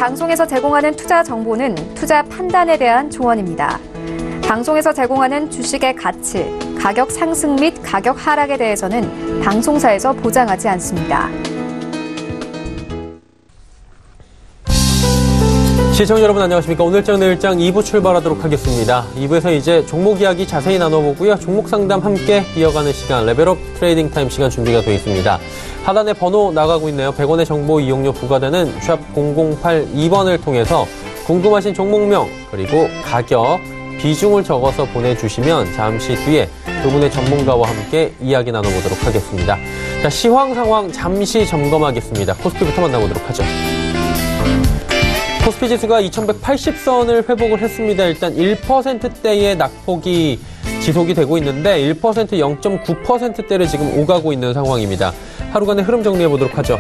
방송에서 제공하는 투자 정보는 투자 판단에 대한 조언입니다. 방송에서 제공하는 주식의 가치, 가격 상승 및 가격 하락에 대해서는 방송사에서 보장하지 않습니다. 시청자 여러분 안녕하십니까. 오늘장 내일장 2부 출발하도록 하겠습니다. 2부에서 이제 종목 이야기 자세히 나눠보고요. 종목 상담 함께 이어가는 시간 레벨업 트레이딩 타임 시간 준비가 되어 있습니다. 하단에 번호 나가고 있네요. 100원의 정보 이용료 부과되는 샵 0082번을 통해서 궁금하신 종목명 그리고 가격, 비중을 적어서 보내주시면 잠시 뒤에 두 분의 전문가와 함께 이야기 나눠보도록 하겠습니다. 자, 시황 상황 잠시 점검하겠습니다. 코스피부터 만나보도록 하죠. 코스피 지수가 2180선을 회복을 했습니다. 일단 1%대의 낙폭이 지속이 되고 있는데 1%, 0.9%대를 지금 오가고 있는 상황입니다. 하루간의 흐름 정리해보도록 하죠.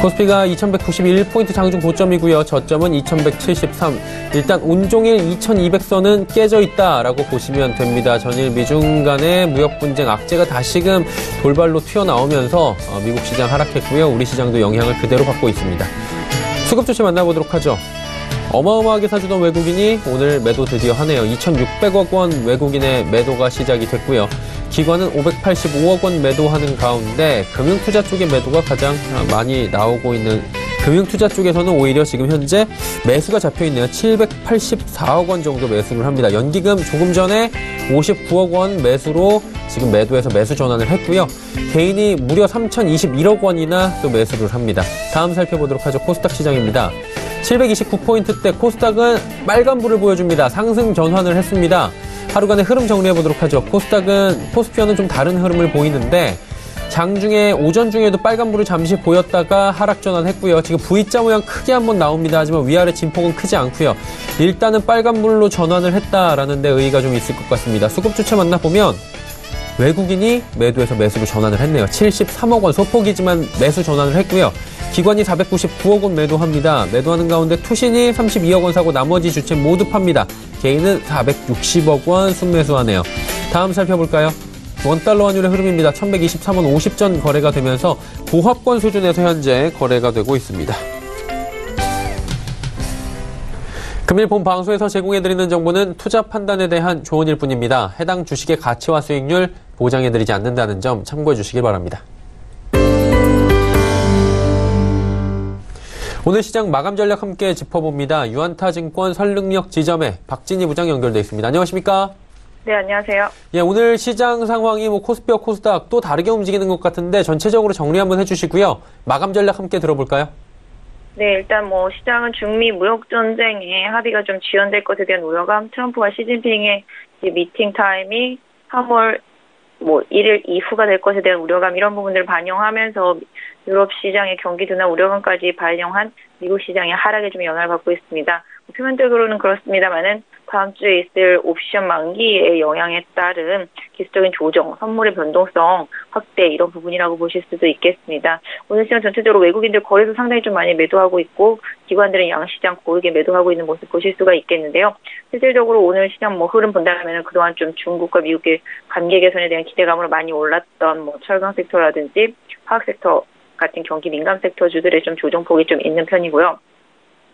코스피가 2191포인트 장중 고점이고요. 저점은 2173. 일단 온종일 2200선은 깨져 있다라고 보시면 됩니다. 전일 미중 간의 무역 분쟁 악재가 다시금 돌발로 튀어나오면서 미국 시장 하락했고요. 우리 시장도 영향을 그대로 받고 있습니다. 수급 조치 만나보도록 하죠. 어마어마하게 사주던 외국인이 오늘 매도 드디어 하네요. 2,600억 원 외국인의 매도가 시작이 됐고요. 기관은 585억 원 매도하는 가운데 금융투자 쪽의 매도가 가장 많이 나오고 있는, 금융투자 쪽에서는 오히려 지금 현재 매수가 잡혀있네요. 784억 원 정도 매수를 합니다. 연기금 조금 전에 59억 원 매수로 지금 매도해서 매수 전환을 했고요. 개인이 무려 3,021억 원이나 또 매수를 합니다. 다음 살펴보도록 하죠. 코스닥 시장입니다. 729포인트대 코스닥은 빨간불을 보여줍니다. 상승 전환을 했습니다. 하루간의 흐름 정리해보도록 하죠. 코스닥은 포스피와는 좀 다른 흐름을 보이는데 장중에 오전 중에도 빨간불을 잠시 보였다가 하락 전환했고요. 지금 V자 모양 크게 한번 나옵니다. 하지만 위아래 진폭은 크지 않고요. 일단은 빨간불로 전환을 했다라는 데 의의가 좀 있을 것 같습니다. 수급 주체 만나보면 외국인이 매도해서 매수로 전환을 했네요. 73억 원 소폭이지만 매수 전환을 했고요. 기관이 499억 원 매도합니다. 매도하는 가운데 투신이 32억 원 사고 나머지 주체 모두 팝니다. 개인은 460억 원 순매수하네요. 다음 살펴볼까요? 원달러 환율의 흐름입니다. 1123원 50전 거래가 되면서 고합권 수준에서 현재 거래가 되고 있습니다. 금일 본 방송에서 제공해드리는 정보는 투자 판단에 대한 조언일 뿐입니다. 해당 주식의 가치와 수익률 보장해드리지 않는다는 점 참고해 주시길 바랍니다. 오늘 시장 마감 전략 함께 짚어봅니다. 유안타증권 설릉역 지점에 박진희 부장 연결돼 있습니다. 안녕하십니까? 네, 안녕하세요. 예, 오늘 시장 상황이 코스피와 코스닥 또 다르게 움직이는 것 같은데 전체적으로 정리 한번 해주시고요. 마감 전략 함께 들어볼까요? 네, 일단 시장은 중미 무역 전쟁에 합의가 좀 지연될 것에 대한 우려감, 트럼프와 시진핑의 미팅 타임이 3월 1일 이후가 될 것에 대한 우려감, 이런 부분들을 반영하면서 유럽 시장의 경기 둔화 우려감까지 반영한 미국 시장의 하락에 좀 영향을 받고 있습니다. 표면적으로는 그렇습니다만은 다음 주에 있을 옵션 만기의 영향에 따른 기술적인 조정, 선물의 변동성 확대, 이런 부분이라고 보실 수도 있겠습니다. 오늘 시장 전체적으로 외국인들 거래도 상당히 좀 많이 매도하고 있고 기관들은 양시장 고르게 매도하고 있는 모습 보실 수가 있겠는데요. 실질적으로 오늘 시장 흐름 본다면 그동안 좀 중국과 미국의 관계 개선에 대한 기대감으로 많이 올랐던 철강 섹터라든지 화학 섹터 같은 경기 민감 섹터주들의 좀 조정폭이 좀 있는 편이고요.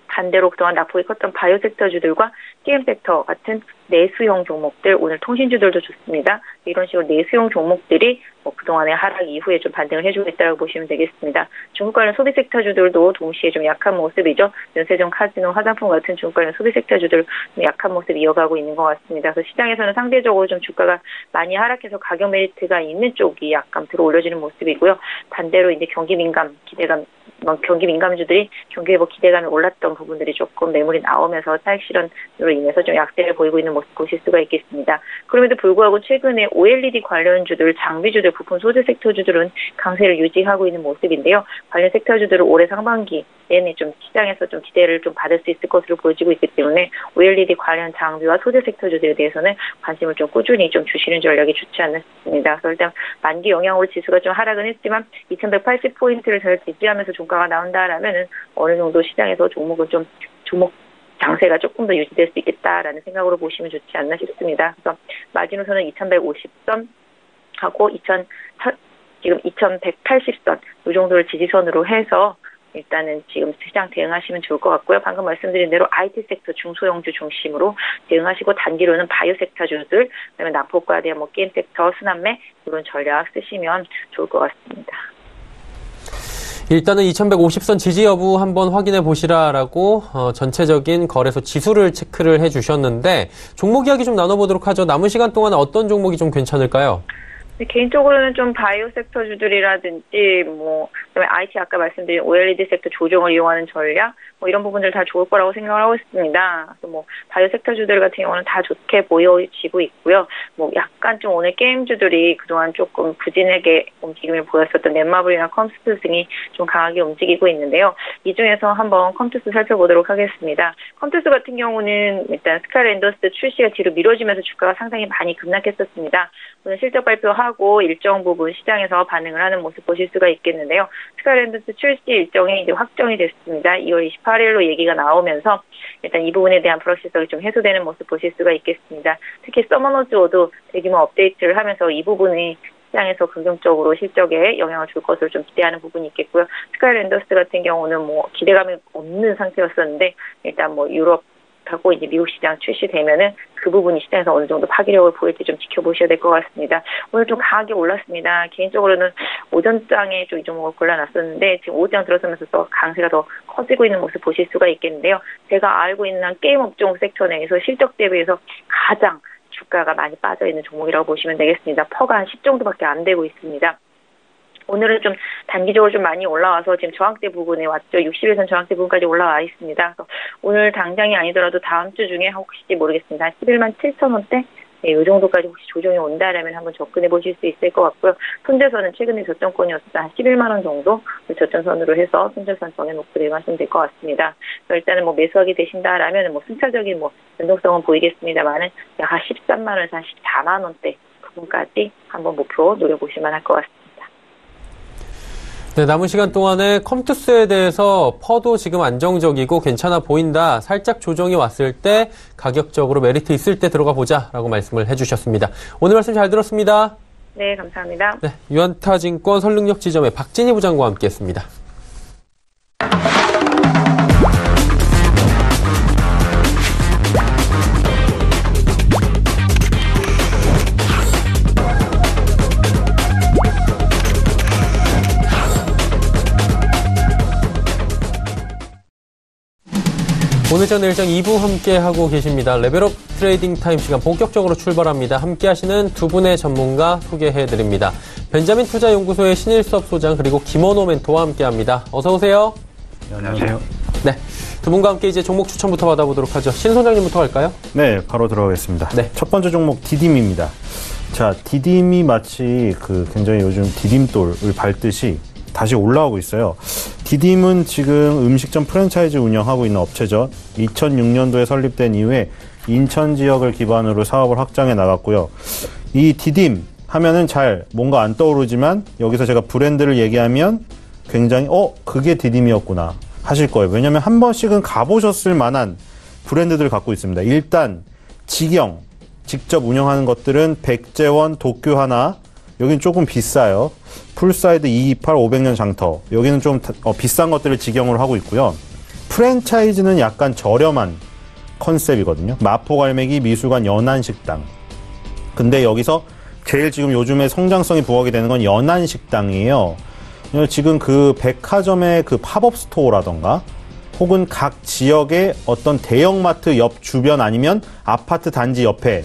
반대로 그동안 낙폭이 컸던 바이오 섹터주들과 게임 섹터 같은 내수용 종목들, 오늘 통신주들도 좋습니다. 이런 식으로 내수용 종목들이 그동안의 하락 이후에 좀 반등을 해주고 있다고 보시면 되겠습니다. 중국 관련 소비 섹터주들도 동시에 좀 약한 모습이죠. 연세종, 카지노, 화장품 같은 중국 관련 소비 섹터주들 약한 모습 이어가고 있는 것 같습니다. 그래서 시장에서는 상대적으로 좀 주가가 많이 하락해서 가격 메리트가 있는 쪽이 약간 들어 올려지는 모습이고요. 반대로 이제 경기 민감주들이 경기 회복 기대감이 올랐던 부분들이 조금 매물이 나오면서 차익 실현으로 인해서 좀 약세를 보이고 있는 모습 보실 수가 있겠습니다. 그럼에도 불구하고 최근에 OLED 관련주들, 장비주들, 부품 소재 섹터주들은 강세를 유지하고 있는 모습인데요. 관련 섹터주들은 올해 상반기 내내 좀 시장에서 좀 기대를 좀 받을 수 있을 것으로 보여지고 있기 때문에 OLED 관련 장비와 소재 섹터주들에 대해서는 관심을 좀 꾸준히 좀 주시는 전략이 좋지 않습니다. 그래서 일단 만기 영향으로 지수가 좀 하락은 했지만 2180포인트를 잘 지지하면서 종가가 나온다라면은 어느 정도 시장에서 종목 장세가 조금 더 유지될 수 있겠다라는 생각으로 보시면 좋지 않나 싶습니다. 그래서 마지노선은 2150선 하고 지금 2180선 이 정도를 지지선으로 해서 일단은 지금 시장 대응하시면 좋을 것 같고요. 방금 말씀드린 대로 IT 섹터 중소형주 중심으로 대응하시고 단기로는 바이오 섹터주들, 그다음에 낙폭과대 뭐 게임 섹터, 순환매 이런 전략 쓰시면 좋을 것 같습니다. 일단은 2150선 지지 여부 한번 확인해 보시라라고 전체적인 거래소 지수를 체크를 해주셨는데 종목 이야기 좀 나눠보도록 하죠. 남은 시간 동안 어떤 종목이 좀 괜찮을까요? 개인적으로는 좀 바이오 섹터주들이라든지 그다음에 IT 아까 말씀드린 OLED 섹터 조정을 이용하는 전략 이런 부분들 다 좋을 거라고 생각을 하고 있습니다. 그래서 바이오 섹터주들 같은 경우는 다 좋게 보여지고 있고요. 약간 좀 오늘 게임주들이 그동안 조금 부진하게 움직임을 보였었던 넷마블이나 컴투스 등이 좀 강하게 움직이고 있는데요. 이 중에서 한번 컴투스 살펴보도록 하겠습니다. 컴투스 같은 경우는 일단 스카이랜더스 출시가 뒤로 미뤄지면서 주가가 상당히 많이 급락했었습니다. 오늘 실적 발표하고 일정 부분 시장에서 반응을 하는 모습 보실 수가 있겠는데요. 스카이랜더스 출시 일정이 이제 확정이 됐습니다. 2월 28일로 얘기가 나오면서 일단 이 부분에 대한 불확실성이 좀 해소되는 모습 보실 수가 있겠습니다. 특히 서머너즈워도 대규모 업데이트를 하면서 이 부분이 시장에서 긍정적으로 실적에 영향을 줄 것으로 좀 기대하는 부분이 있겠고요. 스카이랜더스 같은 경우는 기대감이 없는 상태였었는데 일단 유럽 하고 이제 미국 시장 출시되면은 그 부분이 시장에서 어느 정도 파괴력을 보일지 좀 지켜보셔야 될 것 같습니다. 오늘 좀 강하게 올랐습니다. 개인적으로는 오전장에 좀 이 종목을 골라놨었는데 지금 오후장 들어서면서 또 강세가 더 커지고 있는 모습 보실 수가 있겠는데요. 제가 알고 있는 게임 업종 섹터 내에서 실적 대비해서 가장 주가가 많이 빠져있는 종목이라고 보시면 되겠습니다. 퍼가 한 10 정도밖에 안 되고 있습니다. 오늘은 좀 단기적으로 좀 많이 올라와서 지금 저항대 부분에 왔죠. 60일선 저항대 부분까지 올라와 있습니다. 그래서 오늘 당장이 아니더라도 다음 주 중에 혹시 모르겠습니다. 11만 7천 원대? 네, 이 정도까지 혹시 조정이 온다라면 한번 접근해 보실 수 있을 것 같고요. 손절선은 최근에 저점권이었을 때 한 11만 원 정도 저점선으로 해서 손절선 정해놓고 대응하시면 될 것 같습니다. 일단은 매수하게 되신다라면 순차적인 변동성은 보이겠습니다만은 약 13만 원에서 한 14만 원대 부분까지 한번 목표 노려보실 만할 것 같습니다. 네, 남은 시간 동안에 컴투스에 대해서 퍼도 지금 안정적이고 괜찮아 보인다. 살짝 조정이 왔을 때 가격적으로 메리트 있을 때 들어가 보자라고 말씀을 해주셨습니다. 오늘 말씀 잘 들었습니다. 네, 감사합니다. 네, 유안타증권 설릉역 지점의 박진희 부장과 함께했습니다. 오늘 전 일정 2부 함께하고 계십니다. 레벨업 트레이딩 타임 시간 본격적으로 출발합니다. 함께하시는 두 분의 전문가 소개해드립니다. 벤자민 투자연구소의 신일섭 소장 그리고 김원호 멘토와 함께합니다. 어서 오세요. 네, 안녕하세요. 네, 두 분과 함께 이제 종목 추천부터 받아보도록 하죠. 신 소장님부터 갈까요? 네, 바로 들어가겠습니다. 네. 첫 번째 종목 디딤입니다. 자, 디딤이 마치 굉장히 요즘 디딤돌을 밟듯이 다시 올라오고 있어요. 디딤은 지금 음식점 프랜차이즈 운영하고 있는 업체죠. 2006년도에 설립된 이후에 인천 지역을 기반으로 사업을 확장해 나갔고요. 이 디딤 하면은 잘 뭔가 안 떠오르지만 여기서 제가 브랜드를 얘기하면 굉장히 그게 디딤이었구나 하실 거예요. 왜냐하면 한 번씩은 가보셨을 만한 브랜드들을 갖고 있습니다. 일단 직영, 직접 운영하는 것들은 백재원, 도쿄 하나, 여기는 조금 비싸요. 풀사이드 228 500년 장터. 여기는 좀 비싼 것들을 직영으로 하고 있고요. 프랜차이즈는 약간 저렴한 컨셉이거든요. 마포갈매기, 미술관, 연안식당. 근데 여기서 제일 지금 요즘에 성장성이 부각이 되는 건 연안식당이에요. 지금 그 백화점의 그 팝업 스토어라던가 혹은 각 지역의 어떤 대형마트 옆 주변 아니면 아파트 단지 옆에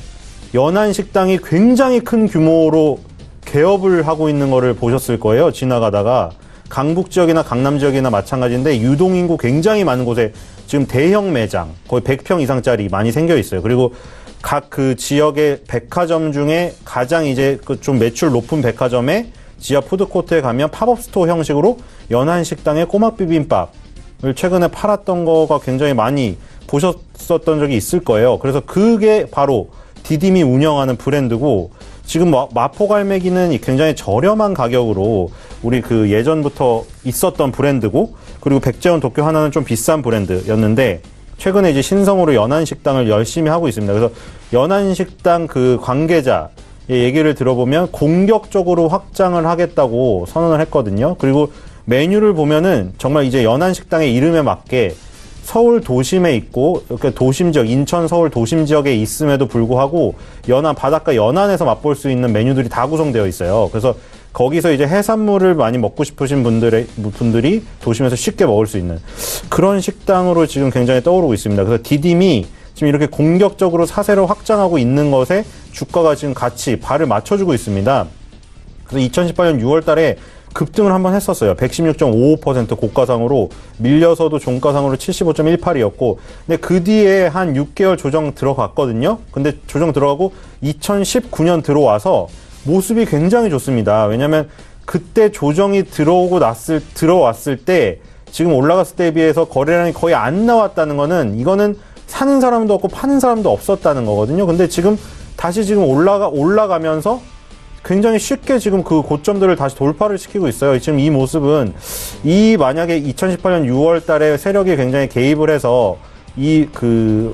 연안식당이 굉장히 큰 규모로 개업을 하고 있는 거를 보셨을 거예요. 지나가다가 강북 지역이나 강남 지역이나 마찬가지인데 유동인구 굉장히 많은 곳에 지금 대형 매장 거의 100평 이상짜리 많이 생겨 있어요. 그리고 각 그 지역의 백화점 중에 가장 이제 그 좀 매출 높은 백화점에 지하 푸드코트에 가면 팝업 스토어 형식으로 연안식당의 꼬막 비빔밥을 최근에 팔았던 거가 굉장히 많이 보셨었던 적이 있을 거예요. 그래서 그게 바로 디딤이 운영하는 브랜드고 지금 마포갈매기는 굉장히 저렴한 가격으로 우리 그 예전부터 있었던 브랜드고 그리고 백재원 도쿄 하나는 좀 비싼 브랜드였는데 최근에 이제 신성으로 연안식당을 열심히 하고 있습니다. 그래서 연안식당 그 관계자의 얘기를 들어보면 공격적으로 확장을 하겠다고 선언을 했거든요. 그리고 메뉴를 보면은 정말 이제 연안식당의 이름에 맞게 서울 도심에 있고, 이렇게 도심 지역, 인천, 서울 도심 지역에 있음에도 불구하고 연안, 바닷가 연안에서 맛볼 수 있는 메뉴들이 다 구성되어 있어요. 그래서 거기서 이제 해산물을 많이 먹고 싶으신 분들이 도심에서 쉽게 먹을 수 있는 그런 식당으로 지금 굉장히 떠오르고 있습니다. 그래서 디딤이 지금 이렇게 공격적으로 사세를 확장하고 있는 것에 주가가 지금 같이 발을 맞춰주고 있습니다. 그래서 2018년 6월 달에 급등을 한번 했었어요. 116.55% 고가상으로 밀려서도 종가상으로 75.18이었고, 근데 그 뒤에 한 6개월 조정 들어갔거든요. 근데 조정 들어가고 2019년 들어와서 모습이 굉장히 좋습니다. 왜냐면 그때 조정이 들어왔을 때 지금 올라갔을 때에 비해서 거래량이 거의 안 나왔다는 거는, 이거는 사는 사람도 없고 파는 사람도 없었다는 거거든요. 근데 지금 다시 지금 올라가면서 굉장히 쉽게 지금 그 고점들을 다시 돌파를 시키고 있어요. 지금 이 모습은 만약에 2018년 6월 달에 세력이 굉장히 개입을 해서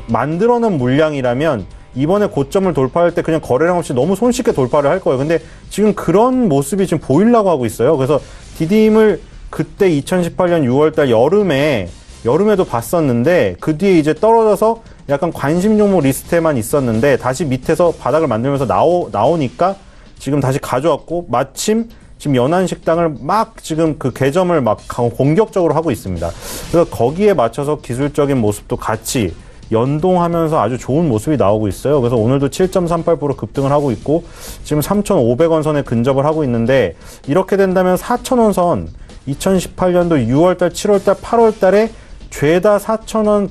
만들어놓은 물량이라면 이번에 고점을 돌파할 때 그냥 거래량 없이 너무 손쉽게 돌파를 할 거예요. 근데 지금 그런 모습이 지금 보이려고 하고 있어요. 그래서 디딤을 그때 2018년 6월 달 여름에도 봤었는데, 그 뒤에 이제 떨어져서 약간 관심 종목 리스트에만 있었는데 다시 밑에서 바닥을 만들면서 나오니까 지금 다시 가져왔고, 마침 지금 연안식당을 막 지금 그 개점을 막 공격적으로 하고 있습니다. 그래서 거기에 맞춰서 기술적인 모습도 같이 연동하면서 아주 좋은 모습이 나오고 있어요. 그래서 오늘도 7.38% 급등을 하고 있고, 지금 3,500원 선에 근접을 하고 있는데, 이렇게 된다면 4,000원 선, 2018년도 6월달, 7월달, 8월달에 죄다 4,000원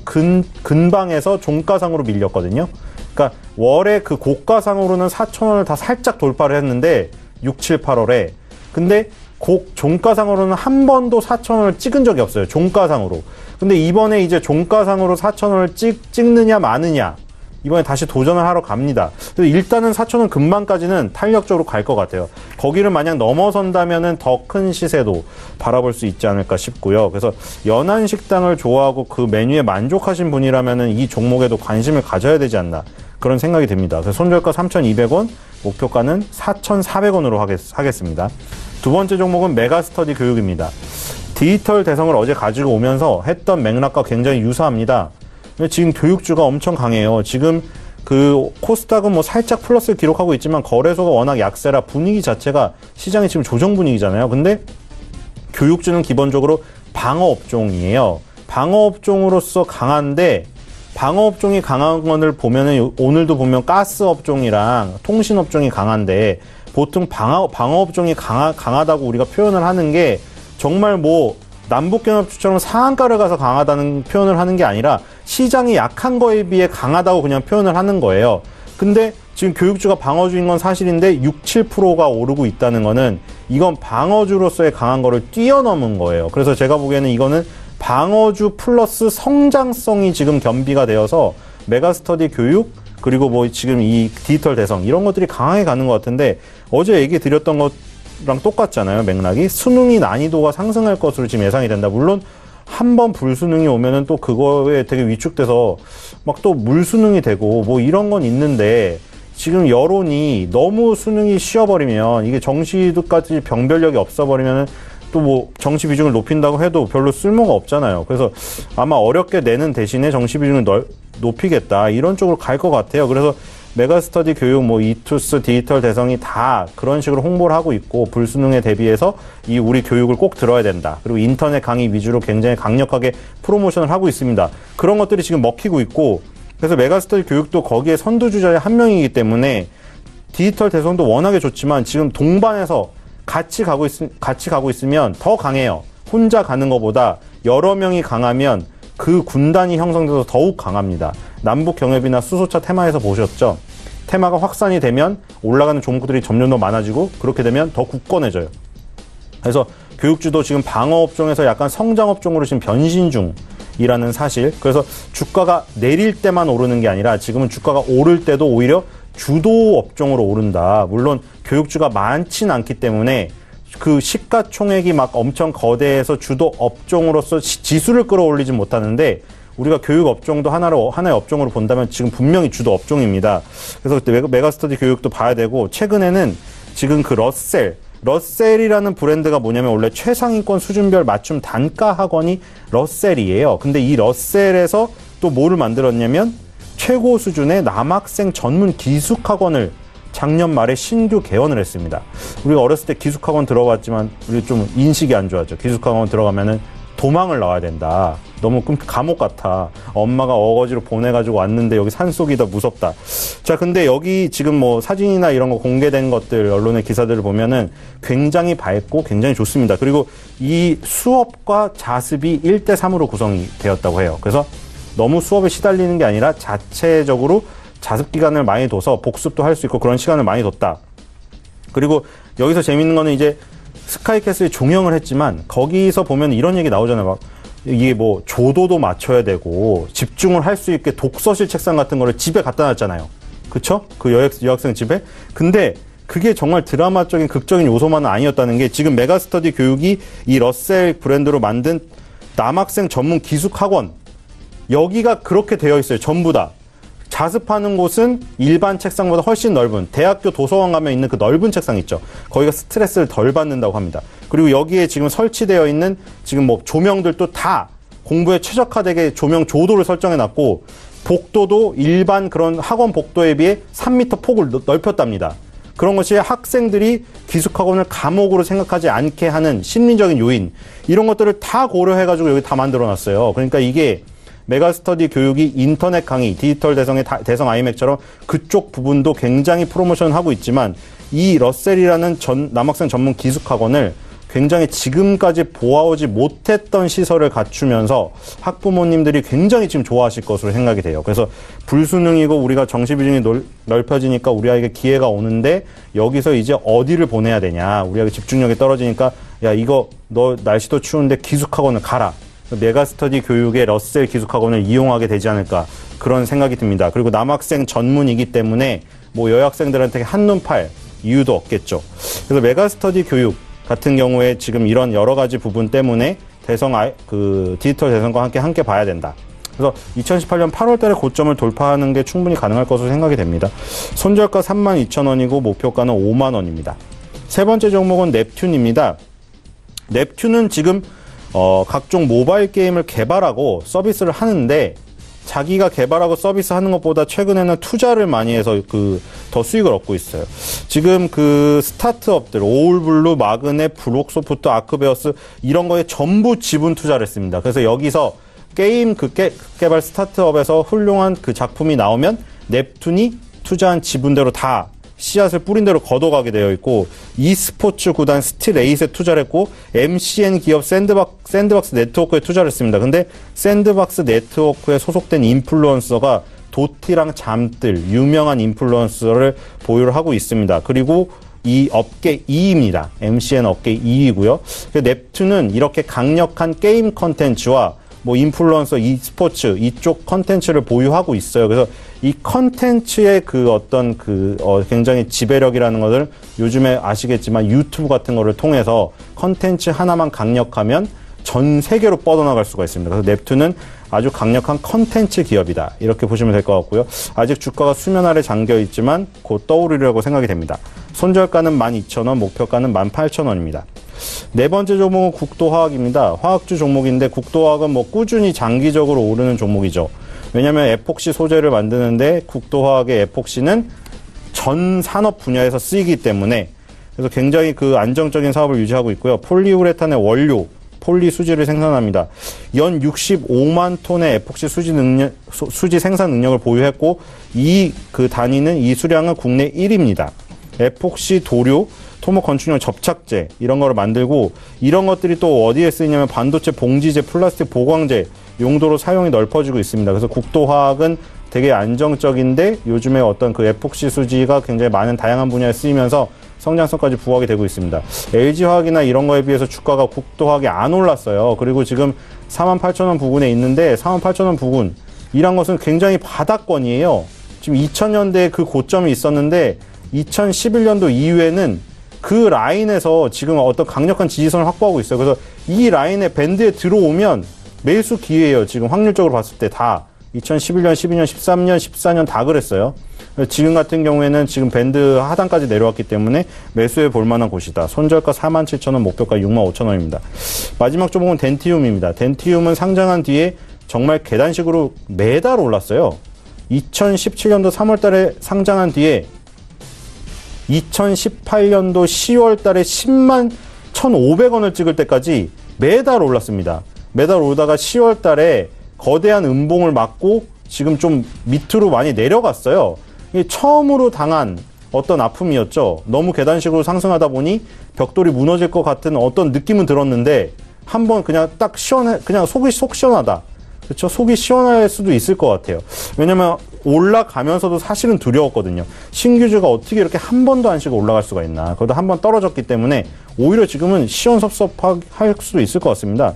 근방에서 종가상으로 밀렸거든요. 그러니까 월에 그 고가상으로는 4,000원을 다 살짝 돌파를 했는데 6, 7, 8월에. 근데 종가상으로는 한 번도 4,000원을 찍은 적이 없어요. 종가상으로. 근데 이번에 이제 종가상으로 4,000원을 찍느냐 마느냐, 이번에 다시 도전을 하러 갑니다. 그래서 일단은 4,000원 근방까지는 탄력적으로 갈 것 같아요. 거기를 만약 넘어선다면은 더 큰 시세도 바라볼 수 있지 않을까 싶고요. 그래서 연안식당을 좋아하고 그 메뉴에 만족하신 분이라면은 이 종목에도 관심을 가져야 되지 않나, 그런 생각이 듭니다. 그래서 손절가 3,200원, 목표가는 4,400원으로 하겠습니다. 두 번째 종목은 메가스터디 교육입니다. 디지털 대성을 어제 가지고 오면서 했던 맥락과 굉장히 유사합니다. 지금 교육주가 엄청 강해요. 지금 그 코스닥은 뭐 살짝 플러스를 기록하고 있지만 거래소가 워낙 약세라 분위기 자체가 시장이 지금 조정 분위기잖아요. 근데 교육주는 기본적으로 방어업종이에요. 방어업종으로서 강한데, 방어업종이 강한 것을 보면은 오늘도 보면 가스업종이랑 통신업종이 강한데, 보통 방어업종이 강하다고 우리가 표현을 하는 게 정말 뭐 남북경협주처럼 상한가를 가서 강하다는 표현을 하는 게 아니라 시장이 약한 거에 비해 강하다고 그냥 표현을 하는 거예요. 근데 지금 교육주가 방어주인 건 사실인데 6, 7%가 오르고 있다는 거는 이건 방어주로서의 강한 거를 뛰어넘은 거예요. 그래서 제가 보기에는 이거는 방어주 플러스 성장성이 지금 겸비가 되어서 메가스터디 교육, 그리고 뭐 지금 이 디지털 대성, 이런 것들이 강하게 가는 것 같은데, 어제 얘기 드렸던 것랑 똑같잖아요. 맥락이 수능이 난이도가 상승할 것으로 지금 예상이 된다. 물론 한번 불수능이 오면은 또 그거에 되게 위축돼서 막 또 물수능이 되고 뭐 이런 건 있는데, 지금 여론이 너무 수능이 쉬어버리면, 이게 정시도까지 병별력이 없어버리면은 또 뭐 정시 비중을 높인다고 해도 별로 쓸모가 없잖아요. 그래서 아마 어렵게 내는 대신에 정시 비중을 높이겠다, 이런 쪽으로 갈 것 같아요. 그래서 메가스터디 교육, 뭐 이투스, 디지털 대성이 다 그런 식으로 홍보를 하고 있고, 불수능에 대비해서 이 우리 교육을 꼭 들어야 된다, 그리고 인터넷 강의 위주로 굉장히 강력하게 프로모션을 하고 있습니다. 그런 것들이 지금 먹히고 있고, 그래서 메가스터디 교육도 거기에 선두주자의 한 명이기 때문에 디지털 대성도 워낙에 좋지만 지금 동반해서 같이 가고 있으면 더 강해요. 혼자 가는 것보다 여러 명이 강하면 그 군단이 형성돼서 더욱 강합니다. 남북경협이나 수소차 테마에서 보셨죠? 테마가 확산이 되면 올라가는 종목들이 점점 더 많아지고, 그렇게 되면 더 굳건해져요. 그래서 교육주도 지금 방어업종에서 약간 성장업종으로 지금 변신 중이라는 사실. 그래서 주가가 내릴 때만 오르는 게 아니라 지금은 주가가 오를 때도 오히려 주도 업종으로 오른다. 물론 교육주가 많진 않기 때문에 그 시가총액이 막 엄청 거대해서 주도 업종으로서 지수를 끌어올리진 못하는데, 우리가 교육 업종도 하나의 업종으로 본다면 지금 분명히 주도 업종입니다. 그래서 그때 메가스터디 교육도 봐야 되고, 최근에는 지금 그 러셀이라는 브랜드가 뭐냐면 원래 최상위권 수준별 맞춤 단가 학원이 러셀이에요. 근데 이 러셀에서 또 뭐를 만들었냐면 최고 수준의 남학생 전문 기숙학원을 작년 말에 신규 개원을 했습니다. 우리가 어렸을 때 기숙학원 들어봤지만 우리 좀 인식이 안 좋았죠. 기숙학원 들어가면은 도망을 나와야 된다. 너무 감옥 같아. 엄마가 어거지로 보내가지고 왔는데 여기 산속이 더 무섭다. 자, 근데 여기 지금 뭐 사진이나 이런 거 공개된 것들, 언론의 기사들을 보면은 굉장히 밝고 굉장히 좋습니다. 그리고 이 수업과 자습이 1대3으로 구성이 되었다고 해요. 그래서 너무 수업에 시달리는 게 아니라 자체적으로 자습 기간을 많이 둬서 복습도 할 수 있고 그런 시간을 많이 뒀다. 그리고 여기서 재밌는 거는 이제 스카이캐슬이 종영을 했지만 거기서 보면 이런 얘기 나오잖아요. 막 이게 뭐 조도도 맞춰야 되고 집중을 할 수 있게 독서실 책상 같은 거를 집에 갖다 놨잖아요. 그쵸? 그 여학생 집에. 근데 그게 정말 드라마적인 극적인 요소만은 아니었다는 게 지금 메가스터디 교육이 이 러셀 브랜드로 만든 남학생 전문 기숙학원 여기가 그렇게 되어 있어요. 전부 다. 자습하는 곳은 일반 책상보다 훨씬 넓은 대학교 도서관 가면 있는 그 넓은 책상 있죠. 거기가 스트레스를 덜 받는다고 합니다. 그리고 여기에 지금 설치되어 있는 지금 뭐 조명들도 다 공부에 최적화되게 조명 조도를 설정해 놨고 복도도 일반 그런 학원 복도에 비해 3m 폭을 넓혔답니다. 그런 것이 학생들이 기숙학원을 감옥으로 생각하지 않게 하는 심리적인 요인 이런 것들을 다 고려해가지고 여기 다 만들어 놨어요. 그러니까 이게 메가스터디 교육이 인터넷 강의, 디지털 대성 아이맥처럼 그쪽 부분도 굉장히 프로모션을 하고 있지만 이 러셀이라는 남학생 전문 기숙학원을 굉장히 지금까지 보아오지 못했던 시설을 갖추면서 학부모님들이 굉장히 지금 좋아하실 것으로 생각이 돼요. 그래서 불수능이고 우리가 정시 비중이 넓혀지니까 우리 아이에게 기회가 오는데 여기서 이제 어디를 보내야 되냐. 우리 아이 집중력이 떨어지니까 야 이거 너 날씨도 추운데 기숙학원을 가라. 메가스터디 교육의 러셀 기숙학원을 이용하게 되지 않을까 그런 생각이 듭니다. 그리고 남학생 전문이기 때문에 뭐 여학생들한테 한눈 팔 이유도 없겠죠. 그래서 메가스터디 교육 같은 경우에 지금 이런 여러 가지 부분 때문에 디지털 대성과 함께 봐야 된다. 그래서 2018년 8월 달에 고점을 돌파하는 게 충분히 가능할 것으로 생각이 됩니다. 손절가 32,000원이고 목표가는 5만 원입니다. 세 번째 종목은 넵튠입니다. 넵튠은 지금 각종 모바일 게임을 개발하고 서비스를 하는데 자기가 개발하고 서비스하는 것보다 최근에는 투자를 많이 해서 더 수익을 얻고 있어요. 지금 그 스타트업들 오울블루, 마그넷, 브록소프트, 아크베어스 이런 거에 전부 지분 투자를 했습니다. 그래서 여기서 게임 개발 스타트업에서 훌륭한 그 작품이 나오면 넵튠이 투자한 지분대로 다 씨앗을 뿌린 대로 걷어가게 되어 있고 e스포츠 구단 스틸8에 투자를 했고 MCN 기업 샌드박스 네트워크에 투자를 했습니다. 근데 샌드박스 네트워크에 소속된 인플루언서가 도티랑 잠들 유명한 인플루언서를 보유를 하고 있습니다. 그리고 이 업계 2위입니다. MCN 업계 2위고요. 넵튠은 이렇게 강력한 게임 컨텐츠와 뭐 인플루언서, e스포츠 이쪽 컨텐츠를 보유하고 있어요. 그래서 이 컨텐츠의 굉장히 지배력이라는 것을 요즘에 아시겠지만 유튜브 같은 거를 통해서 컨텐츠 하나만 강력하면 전 세계로 뻗어나갈 수가 있습니다. 그래서 넵튠은 아주 강력한 컨텐츠 기업이다. 이렇게 보시면 될 것 같고요. 아직 주가가 수면 아래 잠겨 있지만 곧 떠오르려고 생각이 됩니다. 손절가는 12,000원, 목표가는 18,000원입니다. 네 번째 종목은 국도화학입니다. 화학주 종목인데 국도화학은 뭐 꾸준히 장기적으로 오르는 종목이죠. 왜냐하면 에폭시 소재를 만드는데 국도화학의 에폭시는 전 산업 분야에서 쓰이기 때문에 그래서 굉장히 안정적인 사업을 유지하고 있고요. 폴리우레탄의 원료, 폴리 수지를 생산합니다. 연 65만 톤의 에폭시 수지 생산 능력을 보유했고 이 단위는 이 수량은 국내 1위입니다. 에폭시 도료, 토목 건축용 접착제 이런 거를 만들고 이런 것들이 또 어디에 쓰이냐면 반도체 봉지재, 플라스틱 보광재 용도로 사용이 넓어지고 있습니다. 그래서 국도화학은 되게 안정적인데 요즘에 어떤 에폭시 수지가 굉장히 많은 다양한 분야에 쓰이면서 성장성까지 부각이 되고 있습니다. LG화학이나 이런 거에 비해서 주가가 국도화학이 안 올랐어요. 그리고 지금 48,000원 부근에 있는데 48,000원 부근 이란 것은 굉장히 바닥권이에요. 지금 2000년대에 그 고점이 있었는데 2011년도 이후에는 그 라인에서 지금 어떤 강력한 지지선을 확보하고 있어요. 그래서 이 라인의 밴드에 들어오면 매수 기회예요. 지금 확률적으로 봤을 때 다 2011년, 12년, 13년, 14년 다 그랬어요. 지금 같은 경우에는 지금 밴드 하단까지 내려왔기 때문에 매수해 볼 만한 곳이다. 손절가 47,000원, 목표가 65,000원입니다. 마지막 종목은 덴티움입니다. 덴티움은 상장한 뒤에 정말 계단식으로 매달 올랐어요. 2017년도 3월 달에 상장한 뒤에 2018년도 10월 달에 10만 1,500원을 찍을 때까지 매달 올랐습니다. 매달 오다가 10월 달에 거대한 음봉을 맞고 지금 좀 밑으로 많이 내려갔어요. 이게 처음으로 당한 어떤 아픔이었죠. 너무 계단식으로 상승하다 보니 벽돌이 무너질 것 같은 어떤 느낌은 들었는데 한번 그냥 딱 그냥 속이 속 시원하다. 그렇죠? 속이 시원할 수도 있을 것 같아요. 왜냐면 올라가면서도 사실은 두려웠거든요. 신규주가 어떻게 이렇게 한 번도 안 쉬고 올라갈 수가 있나. 그래도 한 번 떨어졌기 때문에 오히려 지금은 시원섭섭할 수도 있을 것 같습니다.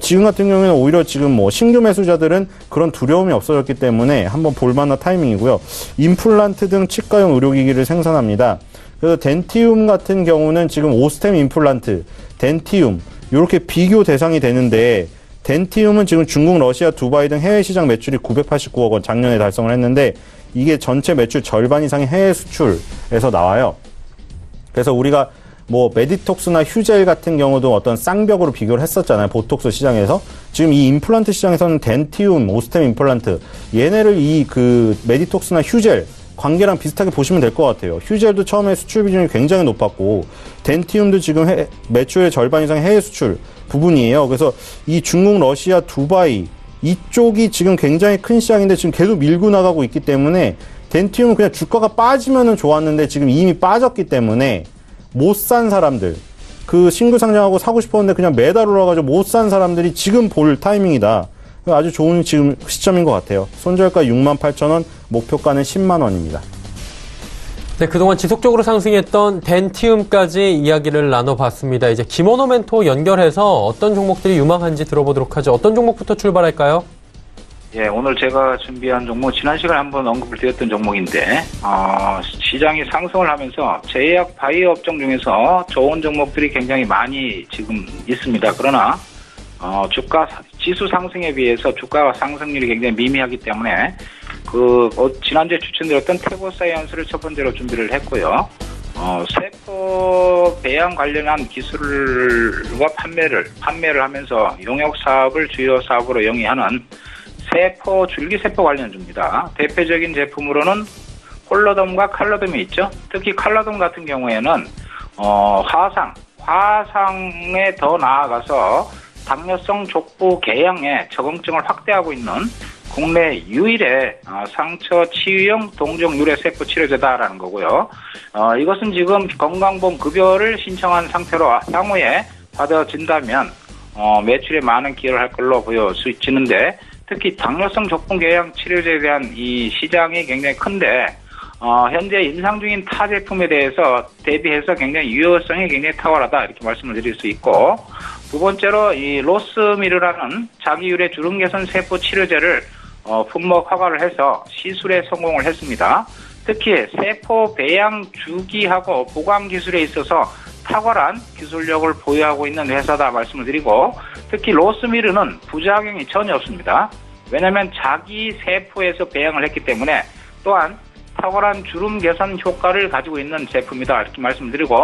지금 같은 경우에는 오히려 지금 뭐 신규 매수자들은 그런 두려움이 없어졌기 때문에 한번 볼만한 타이밍이고요. 임플란트 등 치과용 의료기기를 생산합니다. 그래서 덴티움 같은 경우는 지금 오스템 임플란트, 덴티움 이렇게 비교 대상이 되는데 덴티움은 지금 중국, 러시아, 두바이 등 해외 시장 매출이 989억 원 작년에 달성을 했는데 이게 전체 매출 절반 이상이 해외 수출에서 나와요. 그래서 우리가 뭐 메디톡스나 휴젤 같은 경우도 어떤 쌍벽으로 비교를 했었잖아요. 보톡스 시장에서. 지금 이 임플란트 시장에서는 덴티움, 오스템 임플란트 얘네를 이 그 메디톡스나 휴젤 관계랑 비슷하게 보시면 될 것 같아요. 휴젤도 처음에 수출 비중이 굉장히 높았고 덴티움도 지금 매출의 절반 이상 해외 수출 부분이에요. 그래서 이 중국, 러시아, 두바이 이쪽이 지금 굉장히 큰 시장인데 지금 계속 밀고 나가고 있기 때문에 덴티움은 그냥 주가가 빠지면은 좋았는데 지금 이미 빠졌기 때문에 못 산 사람들, 그 신규 상장하고 사고 싶었는데 그냥 매달 올라가지고 못 산 사람들이 지금 볼 타이밍이다. 아주 좋은 지금 시점인 것 같아요. 손절가 68,000원, 목표가는 10만 원입니다. 네, 그동안 지속적으로 상승했던 덴티움까지 이야기를 나눠봤습니다. 이제 김원호 멘토 연결해서 어떤 종목들이 유망한지 들어보도록 하죠. 어떤 종목부터 출발할까요? 예, 오늘 제가 준비한 종목, 지난 시간에 한번 언급을 드렸던 종목인데, 시장이 상승을 하면서 제약 바이오 업종 중에서 좋은 종목들이 굉장히 많이 지금 있습니다. 그러나, 주가, 지수 상승에 비해서 주가 상승률이 굉장히 미미하기 때문에, 지난주에 추천드렸던 태고사이언스를 첫 번째로 준비를 했고요. 세포 배양 관련한 기술과 판매를 하면서 용역 사업을 주요 사업으로 영위하는 줄기세포 관련주입니다. 대표적인 제품으로는 콜로덤과 칼로덤이 있죠. 특히 칼로덤 같은 경우에는 화상에 더 나아가서 당뇨성 족부 개양의 적응증을 확대하고 있는 국내 유일의 상처 치유용 동종 유래 세포 치료제다라는 거고요. 이것은 지금 건강보험 급여를 신청한 상태로 향후에 받아진다면 매출에 많은 기여를 할 걸로 보여지는데, 특히 당뇨성 족부 개양 치료제에 대한 이 시장이 굉장히 큰데, 현재 임상 중인 타 제품에 대해서 대비해서 굉장히 유효성이 굉장히 탁월하다, 이렇게 말씀을 드릴 수 있고, 두 번째로 이 로스미르라는 자기 유래 주름 개선 세포 치료제를 품목 허가를 해서 시술에 성공을 했습니다. 특히 세포 배양 주기하고 보강 기술에 있어서 탁월한 기술력을 보유하고 있는 회사다 말씀을 드리고, 특히 로스미르는 부작용이 전혀 없습니다. 왜냐하면 자기 세포에서 배양을 했기 때문에, 또한 탁월한 주름 개선 효과를 가지고 있는 제품이다, 이렇게 말씀드리고,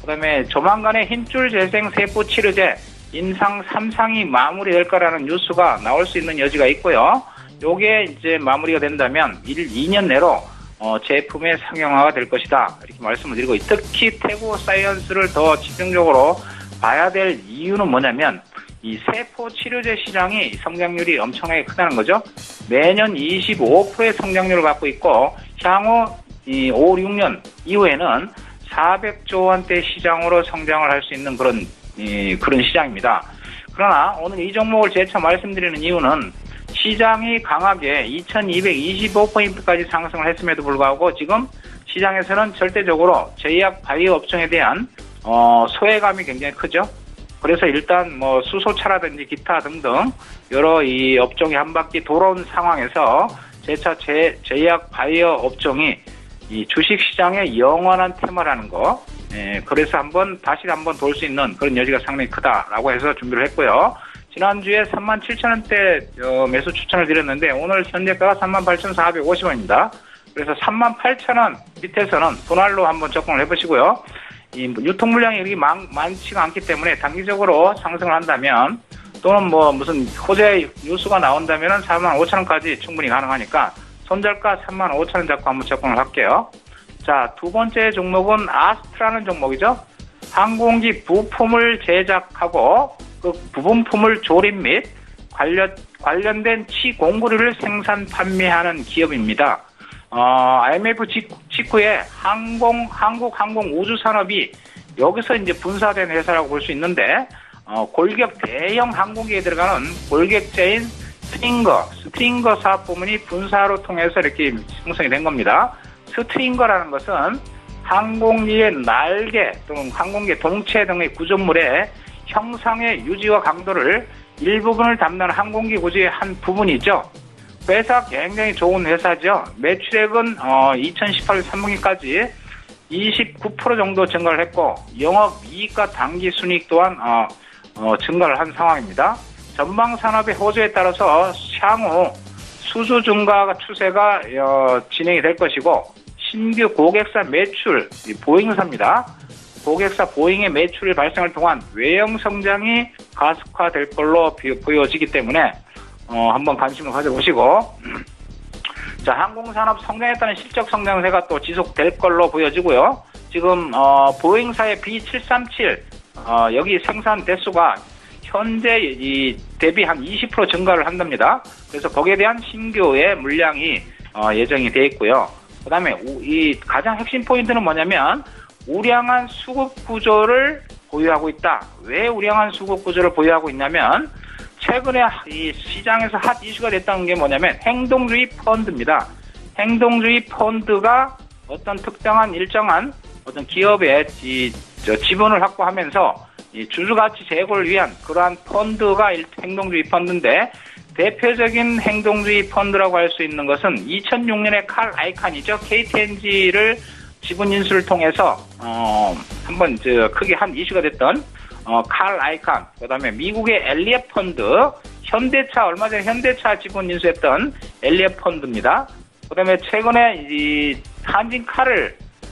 그다음에 조만간에 힘줄 재생 세포 치료제 임상 3상이 마무리될 거라는 뉴스가 나올 수 있는 여지가 있고요. 요게 이제 마무리가 된다면 2년 내로 제품의 상용화가 될 것이다, 이렇게 말씀을 드리고, 특히 태고 사이언스를 더 집중적으로 봐야 될 이유는 뭐냐면, 이 세포 치료제 시장이 성장률이 엄청나게 크다는 거죠. 매년 25%의 성장률을 갖고 있고, 향후 5, 6년 이후에는 400조 원대 시장으로 성장을 할 수 있는 그런 시장입니다. 그러나 오늘 이 종목을 재차 말씀드리는 이유는, 시장이 강하게 2225포인트까지 상승을 했음에도 불구하고 지금 시장에서는 절대적으로 제약 바이오 업종에 대한 소외감이 굉장히 크죠. 그래서 일단 뭐 수소차라든지 기타 등등 여러 이 업종이 한 바퀴 돌아온 상황에서 재차 제약 바이오 업종이 이 주식 시장의 영원한 테마라는 거, 그래서 다시 한번 돌 수 있는 그런 여지가 상당히 크다라고 해서 준비를 했고요. 지난주에 37,000원대 매수 추천을 드렸는데 오늘 현재가가 38,450원입니다. 그래서 38,000원 밑에서는 분할로 한번 접근을 해보시고요. 이 유통 물량이 이렇게 많지가 않기 때문에 단기적으로 상승을 한다면 또는 뭐 무슨 호재 뉴스가 나온다면 45,000원까지 충분히 가능하니까 손절가 35,000원 잡고 한번 접근을 할게요. 자, 두 번째 종목은 아스트라는 종목이죠. 항공기 부품을 제작하고 그 부품을 조립 및 관련된 치공구리를 생산 판매하는 기업입니다. IMF 직후에 한국 항공우주산업이 여기서 이제 분사된 회사라고 볼 수 있는데, 골격 대형 항공기에 들어가는 골격제인 스트링거 사업 부문이 분사로 통해서 이렇게 형성이 된 겁니다. 스트링거라는 것은 항공기의 날개 또는 항공기 동체 등의 구조물의 형상의 유지와 강도를 일부분을 담는 항공기 구조의 한 부분이죠. 회사 굉장히 좋은 회사죠. 매출액은 2018년 3분기까지 29% 정도 증가를 했고 영업이익과 당기순이익 또한 증가를 한 상황입니다. 전방산업의 호조에 따라서 향후 수주 증가 추세가 진행이 될 것이고 신규 고객사 매출, 보잉사입니다. 고객사 보잉의 매출이 발생을 통한 외형 성장이 가속화될 걸로 보여지기 때문에 한번 관심을 가져보시고, 자, 항공산업 성장에 따른 실적 성장세가 또 지속될 걸로 보여지고요. 지금 보잉사의 B737 여기 생산 대수가 현재 대비 한 20% 증가를 한답니다. 그래서 거기에 대한 신규의 물량이 예정이 되어 있고요. 그다음에 이 가장 핵심 포인트는 뭐냐면 우량한 수급 구조를 보유하고 있다. 왜 우량한 수급 구조를 보유하고 있냐면 최근에 이 시장에서 핫 이슈가 됐다는 게 뭐냐면 행동주의 펀드입니다. 행동주의 펀드가 어떤 특정한 일정한 어떤 기업의 지분을 확보하면서 이 주주가치 제고를 위한 그러한 펀드가 행동주의 펀드인데 대표적인 행동주의 펀드라고 할 수 있는 것은 2006년에 칼 아이칸이죠. KTNG를 지분 인수를 통해서 한번 크게 한 이슈가 됐던 칼 아이칸, 그다음에 미국의 엘리엇 펀드, 현대차 얼마 전에 현대차 지분 인수했던 엘리엇 펀드입니다. 그다음에 최근에 이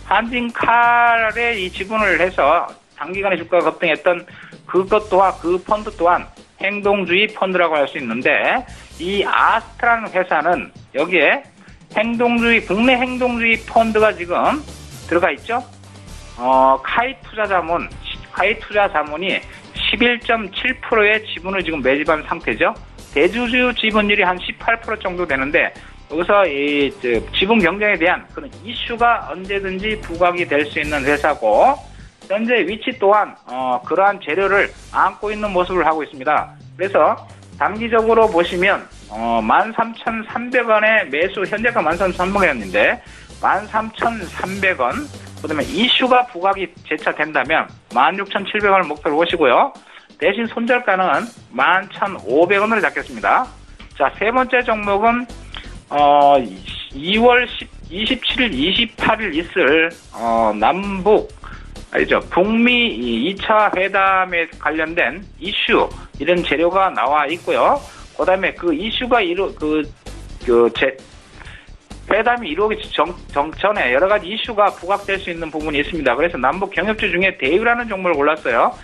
한진칼의 이 지분을 해서 단기간에 주가가 급등했던 그것 또한 그 펀드 또한 행동주의 펀드라고 할 수 있는데 이 아스트라는 회사는 여기에 국내 행동주의 펀드가 지금 들어가 있죠. 카이 투자 자문이 11.7%의 지분을 지금 매집한 상태죠. 대주주 지분율이 한 18% 정도 되는데 여기서 이 지분 경쟁에 대한 그런 이슈가 언제든지 부각이 될 수 있는 회사고 현재 위치 또한 그러한 재료를 안고 있는 모습을 하고 있습니다. 그래서 단기적으로 보시면 13,300원의 매수, 현재가 13,300원인데 13,300원, 그다음에 이슈가 부각이 재차 된다면 16,700원을 목표로 보시고요. 대신 손절가는 11,500원으로 잡겠습니다. 자, 세 번째 종목은 2월 27일, 28일 있을 북미 2차 회담에 관련된 이슈 이런 재료가 나와 있고요. 그다음에 그 이슈가 회담이 이루어지기 전에 여러 가지 이슈가 부각될 수 있는 부분이 있습니다. 그래서 남북 경협주 중에 대유라는 종목을 골랐어요.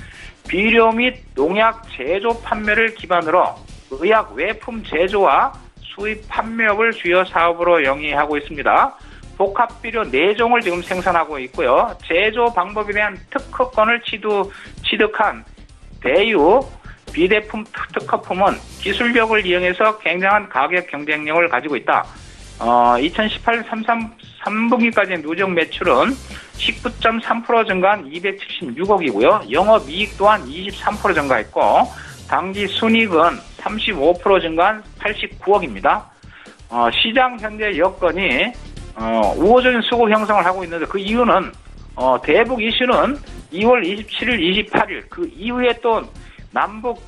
비료 및 농약 제조 판매를 기반으로 의약 외품 제조와 수입 판매업을 주요 사업으로 영위하고 있습니다. 복합비료 4종을 지금 생산하고 있고요. 제조 방법에 대한 특허권을 취득한 대유 비대품 특허품은 기술력을 이용해서 굉장한 가격 경쟁력을 가지고 있다. 2018년 3분기까지의 누적 매출은 19.3% 증가한 276억이고요. 영업이익 또한 23% 증가했고 당기 순이익은 35% 증가한 89억입니다. 시장 현재 여건이 우호적인 수급 형성을 하고 있는데 그 이유는 대북 이슈는 2월 27일, 28일 그 이후에 또 남북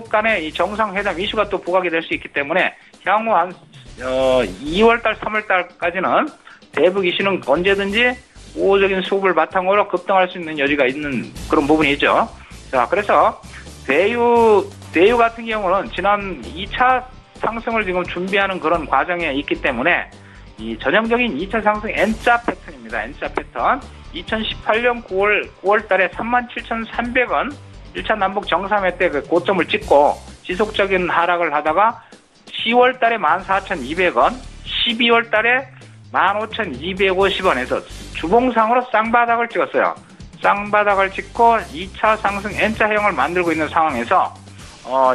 간의 이 정상회담 이슈가 또 부각이 될 수 있기 때문에 향후 한 2월달, 3월달까지는 대북 이슈는 언제든지 우호적인 수급을 바탕으로 급등할 수 있는 여지가 있는 그런 부분이죠. 자, 그래서 대유 대유 같은 경우는 지난 2차 상승을 지금 준비하는 그런 과정에 있기 때문에 이 전형적인 2차 상승 N자 패턴입니다. N자 패턴. 2018년 9월 달에 37,300원 1차 남북 정상회 때 그 고점을 찍고 지속적인 하락을 하다가 10월 달에 14,200원, 12월 달에 15,250원에서 주봉상으로 쌍바닥을 찍었어요. 쌍바닥을 찍고 2차 상승 N자형을 만들고 있는 상황에서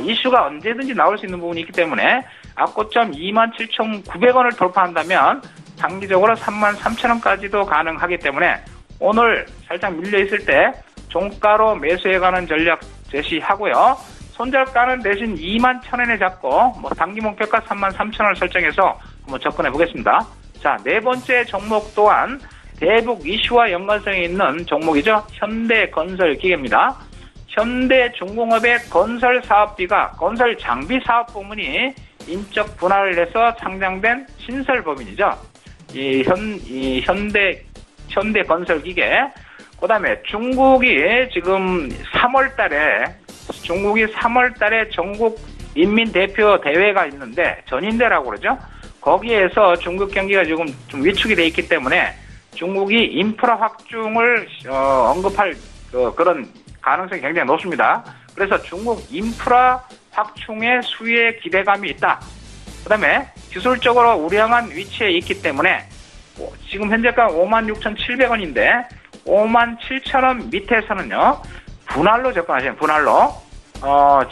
이슈가 언제든지 나올 수 있는 부분이 있기 때문에 앞고점 27,900원을 돌파한다면 단기적으로 33,000원까지도 가능하기 때문에 오늘 살짝 밀려있을 때 종가로 매수해가는 전략 제시하고요. 손절가는 대신 21,000원에 잡고 단기 목표가 33,000원을 설정해서 한번 접근해 보겠습니다. 자, 네 번째 종목 또한 대북 이슈와 연관성이 있는 종목이죠. 현대건설기계입니다. 현대중공업의 건설 사업비가 건설 장비 사업 부문이 인적 분할을 해서 상장된 신설법인이죠. 이 현대건설기계. 그다음에 중국이 3월 달에 전국 인민대표 대회가 있는데 전인대라고 그러죠. 거기에서 중국 경기가 지금 좀 위축이 돼 있기 때문에 중국이 인프라 확충을 언급할 그런 가능성이 굉장히 높습니다. 그래서 중국 인프라 확충의 수위에 기대감이 있다. 그다음에 기술적으로 우량한 위치에 있기 때문에 지금 현재가 56,700원인데 57,000원 밑에서는요 분할로 접근하시면 분할로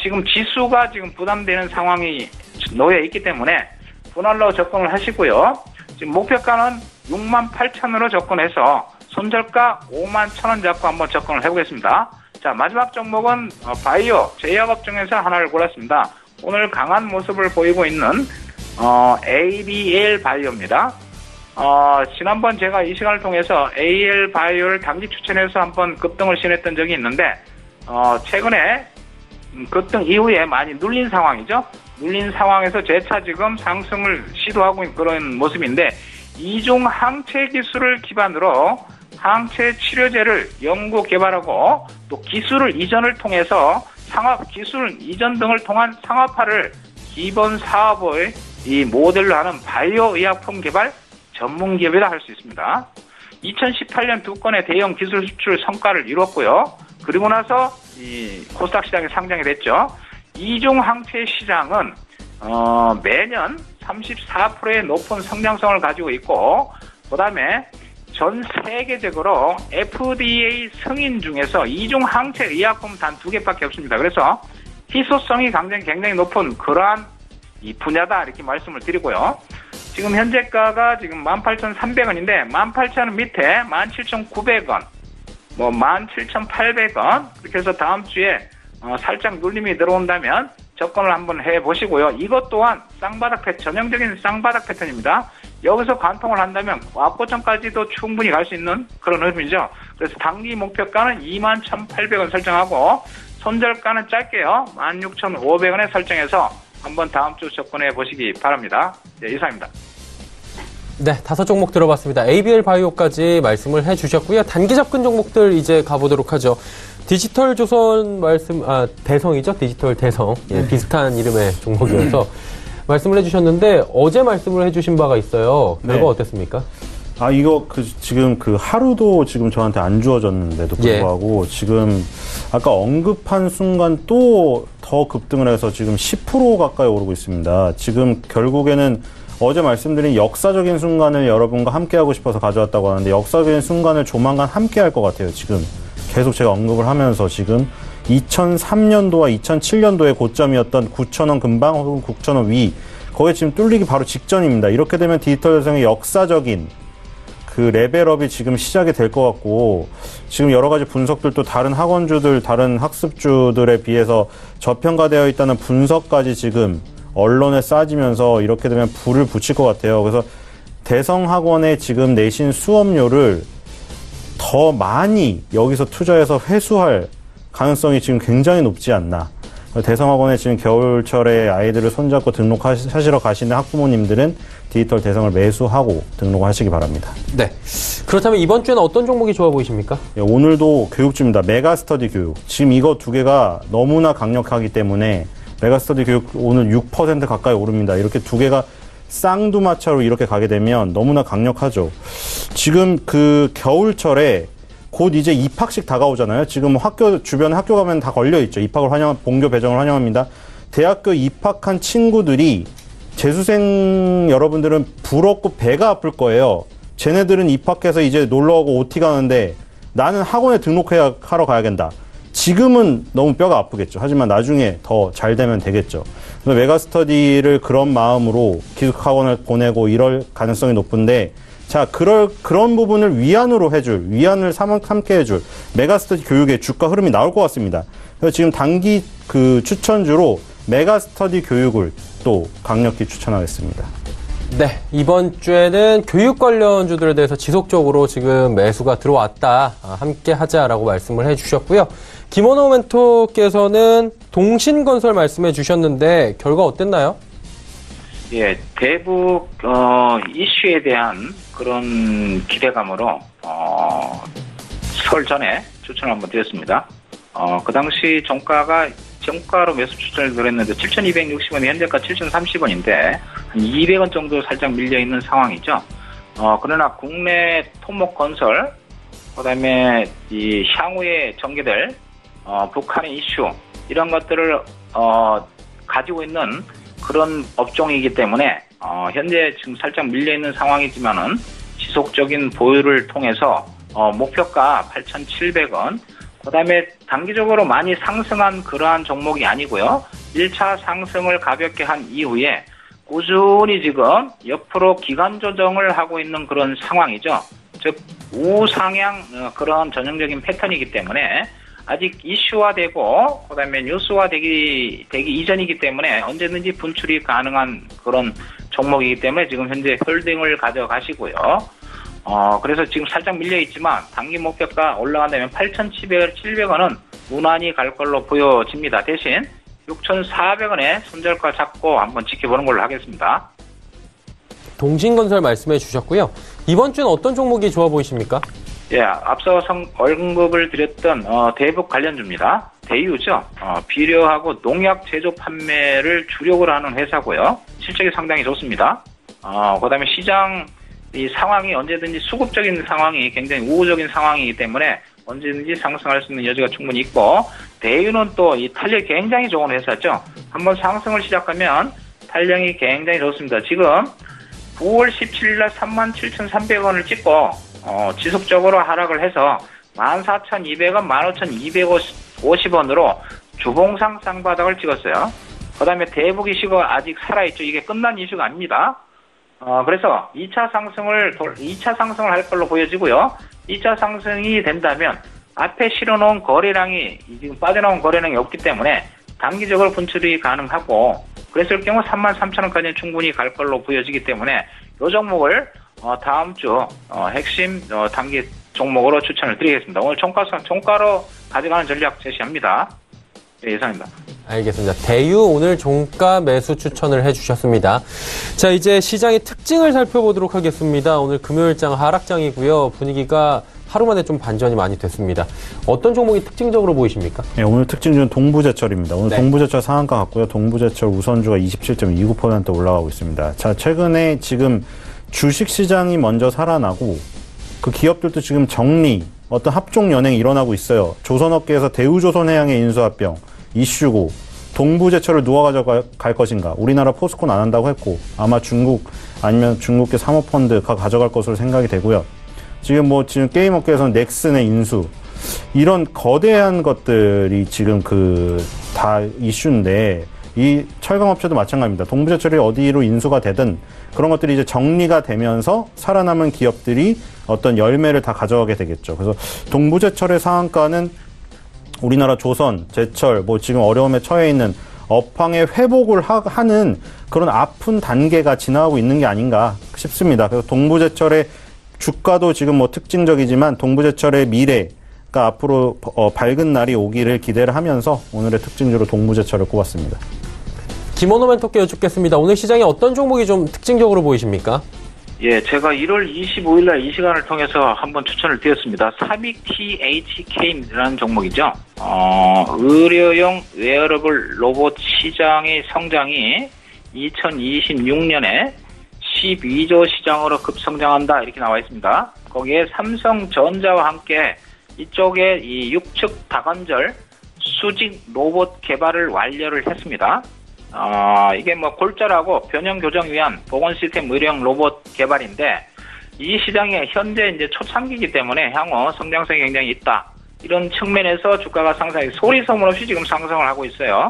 지금 지수가 지금 부담되는 상황이 놓여 있기 때문에 분할로 접근을 하시고요. 지금 목표가는 68,000원으로 접근해서 손절가 51,000원 잡고 한번 접근을 해보겠습니다. 자, 마지막 종목은 바이오 제약업 중에서 하나를 골랐습니다. 오늘 강한 모습을 보이고 있는 ABL 바이오입니다. 지난번 제가 이 시간을 통해서 AL 바이오를 단기 추천해서 한번 급등을 시도했던 적이 있는데 최근에 급등 이후에 많이 눌린 상황이죠. 눌린 상황에서 재차 지금 상승을 시도하고 있는 그런 모습인데 이중 항체 기술을 기반으로 항체 치료제를 연구 개발하고 또 기술 이전을 통해서 기술 이전 등을 통한 상업화를 기본 사업의 이 모델로 하는 바이오 의약품 개발 전문 기업이라 할 수 있습니다. 2018년 2건의 대형 기술 수출 성과를 이뤘고요. 그리고 나서 이 코스닥 시장에 상장이 됐죠. 이중 항체 시장은 매년 34%의 높은 성장성을 가지고 있고 그다음에 전 세계적으로 FDA 승인 중에서 이중 항체 의약품 단 2개밖에 없습니다. 그래서 희소성이 굉장히 높은 그러한 이 분야다 이렇게 말씀을 드리고요. 지금 현재가가 지금 18,300원인데 18,000원 밑에 17,900원, 17,800원 이렇게 해서 다음 주에 살짝 눌림이 들어온다면 접근을 한번 해보시고요. 이것 또한 전형적인 쌍바닥 패턴입니다. 여기서 관통을 한다면 앞고점까지도 충분히 갈 수 있는 그런 흐름이죠. 그래서 단기 목표가는 21,800원 설정하고 손절가는 짧게요. 16,500원에 설정해서 한번 다음 주 접근해 보시기 바랍니다. 네, 이상입니다. 네, 5종목 들어봤습니다. ABL 바이오까지 말씀을 해주셨고요. 단기 접근 종목들 이제 가보도록 하죠. 디지털 조선 대성이죠? 디지털 대성. 예, 비슷한 이름의 종목이어서 말씀을 해주셨는데 어제 말씀을 해주신 바가 있어요. 결과 어땠습니까? 이거 지금 하루도 지금 저한테 안 주어졌는데도 불구하고 지금 아까 언급한 순간 또 더 급등을 해서 지금 10% 가까이 오르고 있습니다. 지금 결국에는 어제 말씀드린 역사적인 순간을 여러분과 함께하고 싶어서 가져왔다고 하는데 역사적인 순간을 조만간 함께할 것 같아요. 지금 계속 제가 언급을 하면서 지금 2003년도와 2007년도의 고점이었던 9,000원 근방 혹은 9,000원 위 거기에 지금 뚫리기 바로 직전입니다. 이렇게 되면 디지털 여성의 역사적인 그 레벨업이 지금 시작이 될 것 같고 지금 여러 가지 분석들도 다른 학원주들, 다른 학습주들에 비해서 저평가되어 있다는 분석까지 지금 언론에 쏴지면서 이렇게 되면 불을 붙일 것 같아요. 그래서 대성학원에 지금 내신 수업료를 더 많이 여기서 투자해서 회수할 가능성이 지금 굉장히 높지 않나. 대성학원에 지금 겨울철에 아이들을 손잡고 등록하시러 가시는 학부모님들은 디지털 대성을 매수하고 등록하시기 바랍니다. 네. 그렇다면 이번 주에는 어떤 종목이 좋아 보이십니까? 오늘도 교육주입니다. 메가스터디 교육. 지금 이거 두 개가 너무나 강력하기 때문에 메가스터디 교육 오늘 6% 가까이 오릅니다. 이렇게 두 개가 쌍두마차로 이렇게 가게 되면 너무나 강력하죠. 지금 그 겨울철에 곧 이제 입학식 다가오잖아요. 지금 학교, 주변 학교 가면 다 걸려있죠. 본교 배정을 환영합니다. 대학교 입학한 친구들이 재수생 여러분들은 부럽고 배가 아플 거예요. 쟤네들은 입학해서 이제 놀러가고 OT 가는데 나는 학원에 하러 가야 된다. 지금은 너무 뼈가 아프겠죠. 하지만 나중에 더 잘 되면 되겠죠. 그래서 메가스터디를 그런 마음으로 기숙학원을 보내고 이럴 가능성이 높은데, 자, 그런 부분을 위안을 삼게 해줄 메가스터디 교육의 주가 흐름이 나올 것 같습니다. 그래서 지금 단기 그 추천주로 메가스터디 교육을 또 강력히 추천하겠습니다. 네, 이번 주에는 교육 관련주들에 대해서 지속적으로 지금 매수가 들어왔다. 함께 하자라고 말씀을 해주셨고요. 김원호 멘토께서는 동신건설 말씀해 주셨는데 결과 어땠나요? 예, 대북 이슈에 대한 그런 기대감으로 설 전에 추천을 한번 드렸습니다. 그 당시 정가로 매수 추천을 드렸는데 7,260원이 현재가 7,030원인데 한 200원 정도 살짝 밀려있는 상황이죠. 그러나 국내 토목건설, 그다음에 이 향후에 전개될 북한의 이슈, 이런 것들을 가지고 있는 그런 업종이기 때문에 현재 지금 살짝 밀려있는 상황이지만은 지속적인 보유를 통해서 목표가 8,700원, 그다음에 단기적으로 많이 상승한 그러한 종목이 아니고요. 1차 상승을 가볍게 한 이후에 꾸준히 지금 옆으로 기간 조정을 하고 있는 그런 상황이죠. 즉 우상향 그런 전형적인 패턴이기 때문에 아직 이슈화되고 그다음에 뉴스화되기 이전이기 때문에 언제든지 분출이 가능한 그런 종목이기 때문에 지금 현재 홀딩을 가져가시고요. 그래서 지금 살짝 밀려있지만 단기 목표가 올라간다면 8,700원은 무난히 갈 걸로 보여집니다. 대신 6,400원에 손절가 잡고 한번 지켜보는 걸로 하겠습니다. 동신건설 말씀해 주셨고요. 이번 주는 어떤 종목이 좋아 보이십니까? 예, 앞서 언급을 드렸던 대북 관련주입니다. 대유죠. 비료하고 농약 제조 판매를 주력으로 하는 회사고요. 실적이 상당히 좋습니다. 그다음에 시장 이 상황이 언제든지 수급적인 상황이 굉장히 우호적인 상황이기 때문에 언제든지 상승할 수 있는 여지가 충분히 있고, 대유는 또 이 탄력이 굉장히 좋은 회사죠. 한번 상승을 시작하면 탄력이 굉장히 좋습니다. 지금 9월 17일날 37,300원을 찍고 지속적으로 하락을 해서 14,200원, 15,250원으로 주봉상 쌍바닥을 찍었어요. 그 다음에 대북 이슈가 아직 살아있죠. 이게 끝난 이슈가 아닙니다. 그래서 2차 상승을 할 걸로 보여지고요. 2차 상승이 된다면 앞에 실어놓은 거래량이 지금 빠져나온 거래량이 없기 때문에 단기적으로 분출이 가능하고, 그랬을 경우 33,000원까지는 충분히 갈 걸로 보여지기 때문에 이 종목을 다음 주 핵심 단기 종목으로 추천을 드리겠습니다. 오늘 종가로 가져가는 전략 제시합니다. 네, 이상입니다. 알겠습니다. 대유 오늘 종가 매수 추천을 해주셨습니다. 자, 이제 시장의 특징을 살펴보도록 하겠습니다. 오늘 금요일장 하락장이고요. 분위기가 하루 만에 좀 반전이 많이 됐습니다. 어떤 종목이 특징적으로 보이십니까? 네, 오늘 특징주는 동부제철입니다. 오늘 네. 동부제철 상한가 같고요. 동부제철 우선주가 27.29% 올라가고 있습니다. 자, 최근에 지금 주식시장이 먼저 살아나고 그 기업들도 지금 정리, 어떤 합종 연행이 일어나고 있어요. 조선업계에서 대우조선해양의 인수합병 이슈고, 동부제철을 누가 가져갈 것인가. 우리나라 포스코는 안 한다고 했고 아마 중국 아니면 중국계 사모펀드가 가져갈 것으로 생각이 되고요. 지금 게임업계에서는 넥슨의 인수, 이런 거대한 것들이 지금 다 이슈인데, 이 철강업체도 마찬가지입니다. 동부제철이 어디로 인수가 되든 그런 것들이 이제 정리가 되면서 살아남은 기업들이 어떤 열매를 다 가져가게 되겠죠. 그래서 동부제철의 상한가는 우리나라 조선, 제철, 지금 어려움에 처해 있는 업황의 회복을 하는 그런 아픈 단계가 지나가고 있는 게 아닌가 싶습니다. 그래서 동부제철의 주가도 지금 특징적이지만 동부제철의 미래가 앞으로 밝은 날이 오기를 기대를 하면서 오늘의 특징주로 동부제철을 꼽았습니다. 김원호 멘토께 여쭙겠습니다. 오늘 시장에 어떤 종목이 좀 특징적으로 보이십니까? 예, 제가 1월 25일 날 이 시간을 통해서 한번 추천을 드렸습니다. 삼익 THK라는 종목이죠. 의료용 웨어러블 로봇 시장의 성장이 2026년에 12조 시장으로 급성장한다 이렇게 나와 있습니다. 거기에 삼성전자와 함께 이쪽에 이 6축 다관절 수직 로봇 개발을 완료를 했습니다. 이게 뭐 골절하고 변형 교정 위한 보건 시스템 의료용 로봇 개발인데 이 시장이 현재 이제 초창기이기 때문에 향후 성장성이 굉장히 있다. 이런 측면에서 주가가 상승, 소리 소문 없이 지금 상승을 하고 있어요.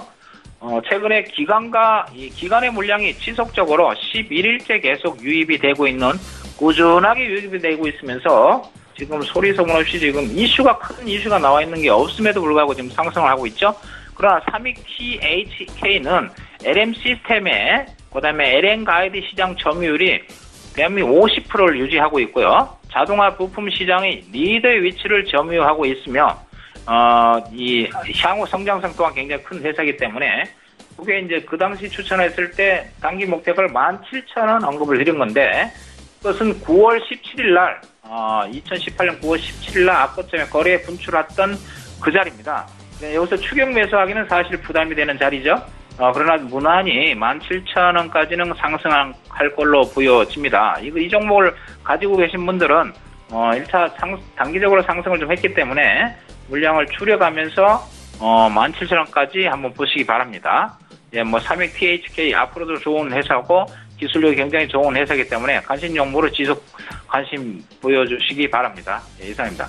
최근에 기관의 물량이 지속적으로 11일째 계속 유입이 되고 있는, 꾸준하게 유입이 되고 있으면서 지금 소리 소문 없이 지금 큰 이슈가 나와 있는 게 없음에도 불구하고 지금 상승을 하고 있죠. 그러나 삼익 THK는 LM 시스템에 그다음에 LN 가이드 시장 점유율이 대한민국 50%를 유지하고 있고요. 자동화 부품 시장의 리더의 위치를 점유하고 있으며 이 향후 성장성 또한 굉장히 큰 회사이기 때문에 그게 이제 그 당시 추천했을 때 단기 목표를 17,000원 언급을 드린 건데 그것은 9월 17일 날 2018년 9월 17일 날 앞거점에 거래에 분출했던 그 자리입니다. 여기서 추격 매수하기는 사실 부담이 되는 자리죠. 그러나 무난히 17,000원까지는 상승할 걸로 보여집니다. 이 종목을 가지고 계신 분들은 1차 단기적으로 상승을 좀 했기 때문에 물량을 줄여가면서 17,000원까지 한번 보시기 바랍니다. 예, 뭐 삼익 THK 앞으로도 좋은 회사고 기술력이 굉장히 좋은 회사이기 때문에 관심 종목으로 지속 관심 보여주시기 바랍니다. 예, 이상입니다.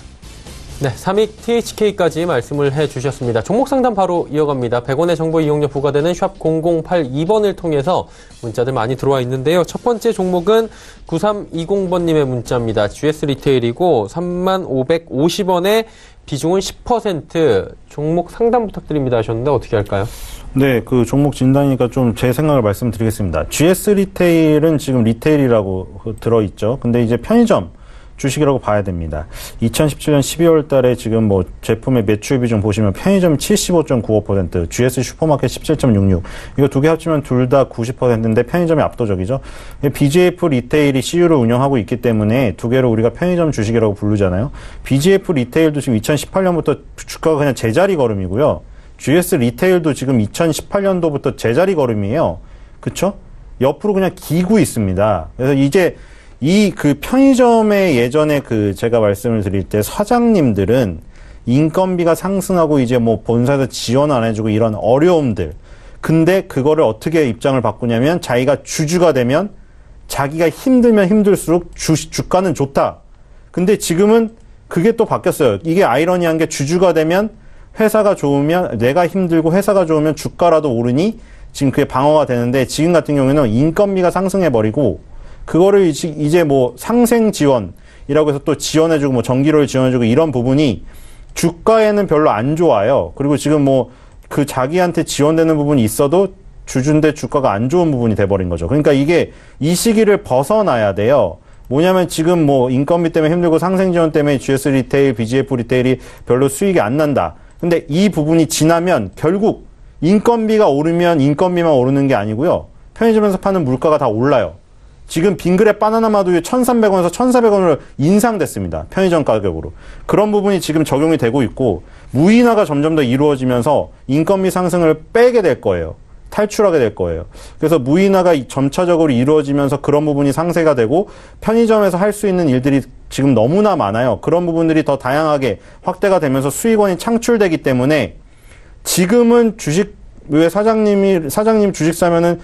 네, 삼익 THK까지 말씀을 해주셨습니다. 종목 상담 바로 이어갑니다. 100원의 정보 이용료 부과되는 샵 0082번을 통해서 문자들 많이 들어와 있는데요. 첫 번째 종목은 9320번님의 문자입니다. GS 리테일이고 3550원에 비중은 10%. 종목 상담 부탁드립니다 하셨는데 어떻게 할까요? 네, 그 종목 진단이니까 좀 제 생각을 말씀드리겠습니다. GS 리테일은 지금 리테일이라고 들어있죠. 근데 이제 편의점 주식이라고 봐야 됩니다. 2017년 12월 달에 지금 뭐 제품의 매출 비중 보시면 편의점 75.95%, GS 슈퍼마켓 17.66. 이거 두 개 합치면 둘 다 90%인데 편의점이 압도적이죠. BGF 리테일이 CU를 운영하고 있기 때문에 두 개로 우리가 편의점 주식이라고 부르잖아요. BGF 리테일도 지금 2018년부터 주가가 그냥 제자리 걸음이고요. GS 리테일도 지금 2018년도부터 제자리 걸음이에요. 그쵸? 옆으로 그냥 기고 있습니다. 그래서 이제 그 편의점의 예전에 제가 말씀을 드릴 때 사장님들은 인건비가 상승하고 이제 뭐 본사에서 지원 안 해주고 이런 어려움들. 근데 그거를 어떻게 입장을 바꾸냐면 자기가 주주가 되면 자기가 힘들면 힘들수록 주가는 좋다. 근데 지금은 그게 또 바뀌었어요. 이게 아이러니한 게 주주가 되면 회사가 좋으면 내가 힘들고 회사가 좋으면 주가라도 오르니 지금 그게 방어가 되는데 지금 같은 경우에는 인건비가 상승해버리고 그거를 이제 뭐 상생 지원이라고 해서 또 지원해주고 뭐 전기료를 지원해주고 이런 부분이 주가에는 별로 안 좋아요. 그리고 지금 뭐 그 자기한테 지원되는 부분이 있어도 주주인데 주가가 안 좋은 부분이 돼버린 거죠. 그러니까 이게 이 시기를 벗어나야 돼요. 뭐냐면 지금 뭐 인건비 때문에 힘들고 상생 지원 때문에 GS 리테일, BGF 리테일이 별로 수익이 안 난다. 근데 이 부분이 지나면 결국 인건비가 오르면 인건비만 오르는 게 아니고요. 편의점에서 파는 물가가 다 올라요. 지금 빙그레 바나나 마두유 1,300원에서 1,400원으로 인상됐습니다. 편의점 가격으로. 그런 부분이 지금 적용이 되고 있고 무인화가 점점 더 이루어지면서 인건비 상승을 빼게 될 거예요. 탈출하게 될 거예요. 그래서 무인화가 점차적으로 이루어지면서 그런 부분이 상쇄가 되고 편의점에서 할 수 있는 일들이 지금 너무나 많아요. 그런 부분들이 더 다양하게 확대가 되면서 수익원이 창출되기 때문에 지금은 왜 사장님 주식 사면은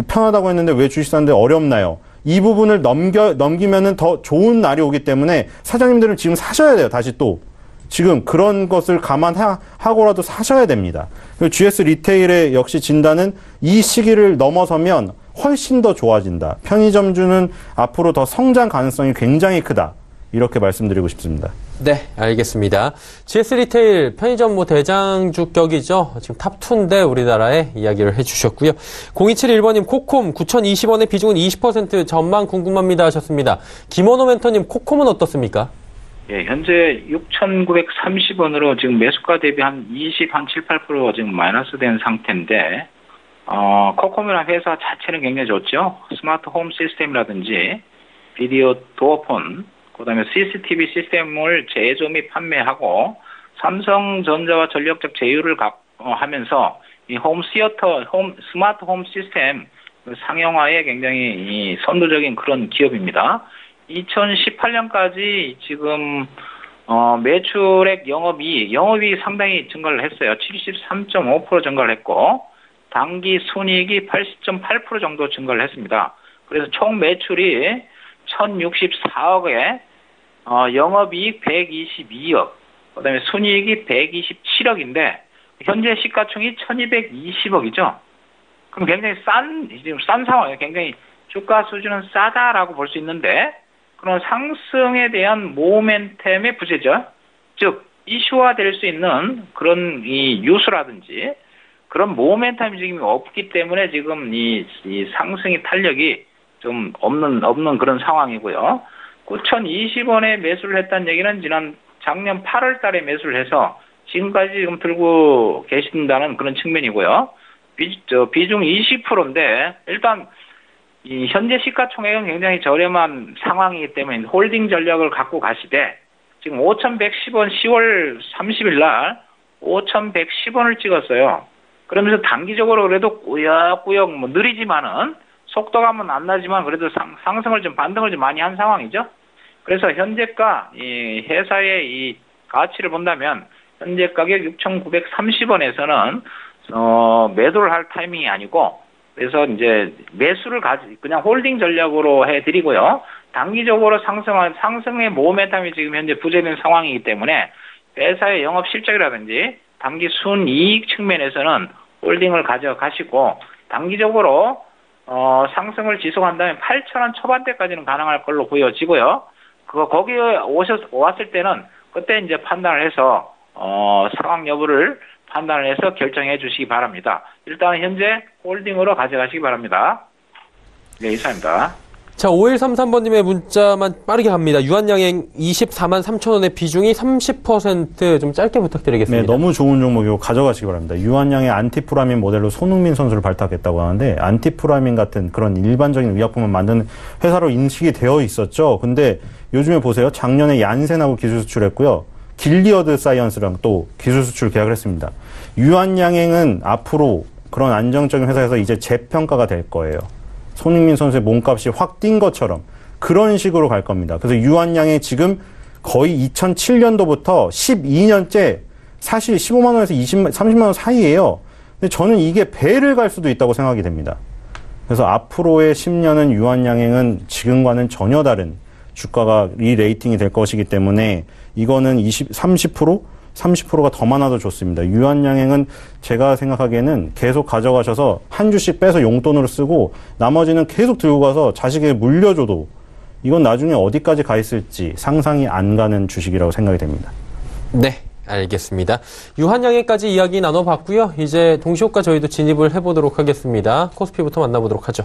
편하다고 했는데 왜 주식 사는데 어렵나요? 이 부분을 넘기면은 더 좋은 날이 오기 때문에 사장님들은 지금 사셔야 돼요. 다시 또. 지금 그런 것을 감안하고라도 사셔야 됩니다. GS 리테일의 역시 진단은 이 시기를 넘어서면 훨씬 더 좋아진다. 편의점주는 앞으로 더 성장 가능성이 굉장히 크다. 이렇게 말씀드리고 싶습니다. 네, 알겠습니다. GS 리테일 편의점 뭐 대장주격이죠. 지금 탑2인데 우리나라에 이야기를 해주셨고요. 0271번님 코콤 9,020원의 비중은 20% 전망 궁금합니다 하셨습니다. 김원호 멘토님 코콤은 어떻습니까? 예, 현재 6,930원으로 지금 매수가 대비 한 7, 8% 지금 마이너스 된 상태인데, 코콤이라는 회사 자체는 굉장히 좋죠. 스마트 홈 시스템이라든지, 비디오 도어폰, 그다음에 CCTV 시스템을 제조 및 판매하고 삼성전자와 전력적 제휴를 하면서 이 스마트 홈 시스템 상용화에 굉장히 이 선도적인 그런 기업입니다. 2018년까지 지금 매출액 영업이익이 상당히 증가를 했어요. 73.5% 증가를 했고 당기 순이익이 80.8% 정도 증가를 했습니다. 그래서 총 매출이 1,064억에 영업이익 122억, 그다음에 순이익이 127억인데 현재 시가총이 1,220억이죠. 그럼 굉장히 싼 상황이에요. 굉장히 주가 수준은 싸다라고 볼 수 있는데 그런 상승에 대한 모멘텀의 부재죠. 즉 이슈화될 수 있는 그런 이 뉴스라든지 그런 모멘텀이 지금 없기 때문에 지금 이 상승의 탄력이 좀 없는 그런 상황이고요. 9,020원에 매수를 했다는 얘기는 작년 8월 달에 매수를 해서 지금까지 지금 들고 계신다는 그런 측면이고요. 비중 20%인데 일단 이 현재 시가총액은 굉장히 저렴한 상황이기 때문에 홀딩 전략을 갖고 가시되 지금 5,110원 10월 30일 날 5,110원을 찍었어요. 그러면서 단기적으로 그래도 꾸역꾸역 느리지만은 속도감은 안 나지만 그래도 상승을 반등을 좀 많이 한 상황이죠. 그래서 현재가 이 회사의 이 가치를 본다면 현재 가격 6,930원에서는 매도를 할 타이밍이 아니고 그래서 이제 매수를 그냥 홀딩 전략으로 해드리고요. 단기적으로 상승의 모멘텀이 지금 현재 부재된 상황이기 때문에 회사의 영업 실적이라든지 단기 순이익 측면에서는 홀딩을 가져가시고 단기적으로 상승을 지속한다면 8,000원 초반대까지는 가능할 걸로 보여지고요. 거기에 왔을 때는 그때 이제 판단을 해서 상황 여부를 판단을 해서 결정해 주시기 바랍니다. 일단 현재 홀딩으로 가져가시기 바랍니다. 네, 이상입니다. 자, 5133번님의 문자만 빠르게 갑니다. 유한양행 24만 3천원의 비중이 30% 좀 짧게 부탁드리겠습니다. 네, 너무 좋은 종목이고 가져가시기 바랍니다. 유한양의 안티프라민 모델로 손흥민 선수를 발탁했다고 하는데 안티프라민 같은 그런 일반적인 의약품을 만드는 회사로 인식이 되어 있었죠. 근데 요즘에 보세요. 작년에 얀센하고 기술 수출했고요. 길리어드 사이언스랑 또 기술 수출 계약을 했습니다. 유한양행은 앞으로 그런 안정적인 회사에서 이제 재평가가 될 거예요. 손흥민 선수의 몸값이 확 뛴 것처럼 그런 식으로 갈 겁니다. 그래서 유한양행 지금 거의 2007년도부터 12년째 사실 15만 원에서 30만 원 사이예요. 근데 저는 이게 배를 갈 수도 있다고 생각이 됩니다. 그래서 앞으로의 10년은 유한양행은 지금과는 전혀 다른 주가가 리레이팅이 될 것이기 때문에 이거는 30%가 더 많아도 좋습니다. 유한양행은 제가 생각하기에는 계속 가져가셔서 한 주씩 빼서 용돈으로 쓰고 나머지는 계속 들고 가서 자식에게 물려줘도 이건 나중에 어디까지 가 있을지 상상이 안 가는 주식이라고 생각이 됩니다. 네, 알겠습니다. 유한양행까지 이야기 나눠봤고요. 이제 동시호가 저희도 진입을 해보도록 하겠습니다. 코스피부터 만나보도록 하죠.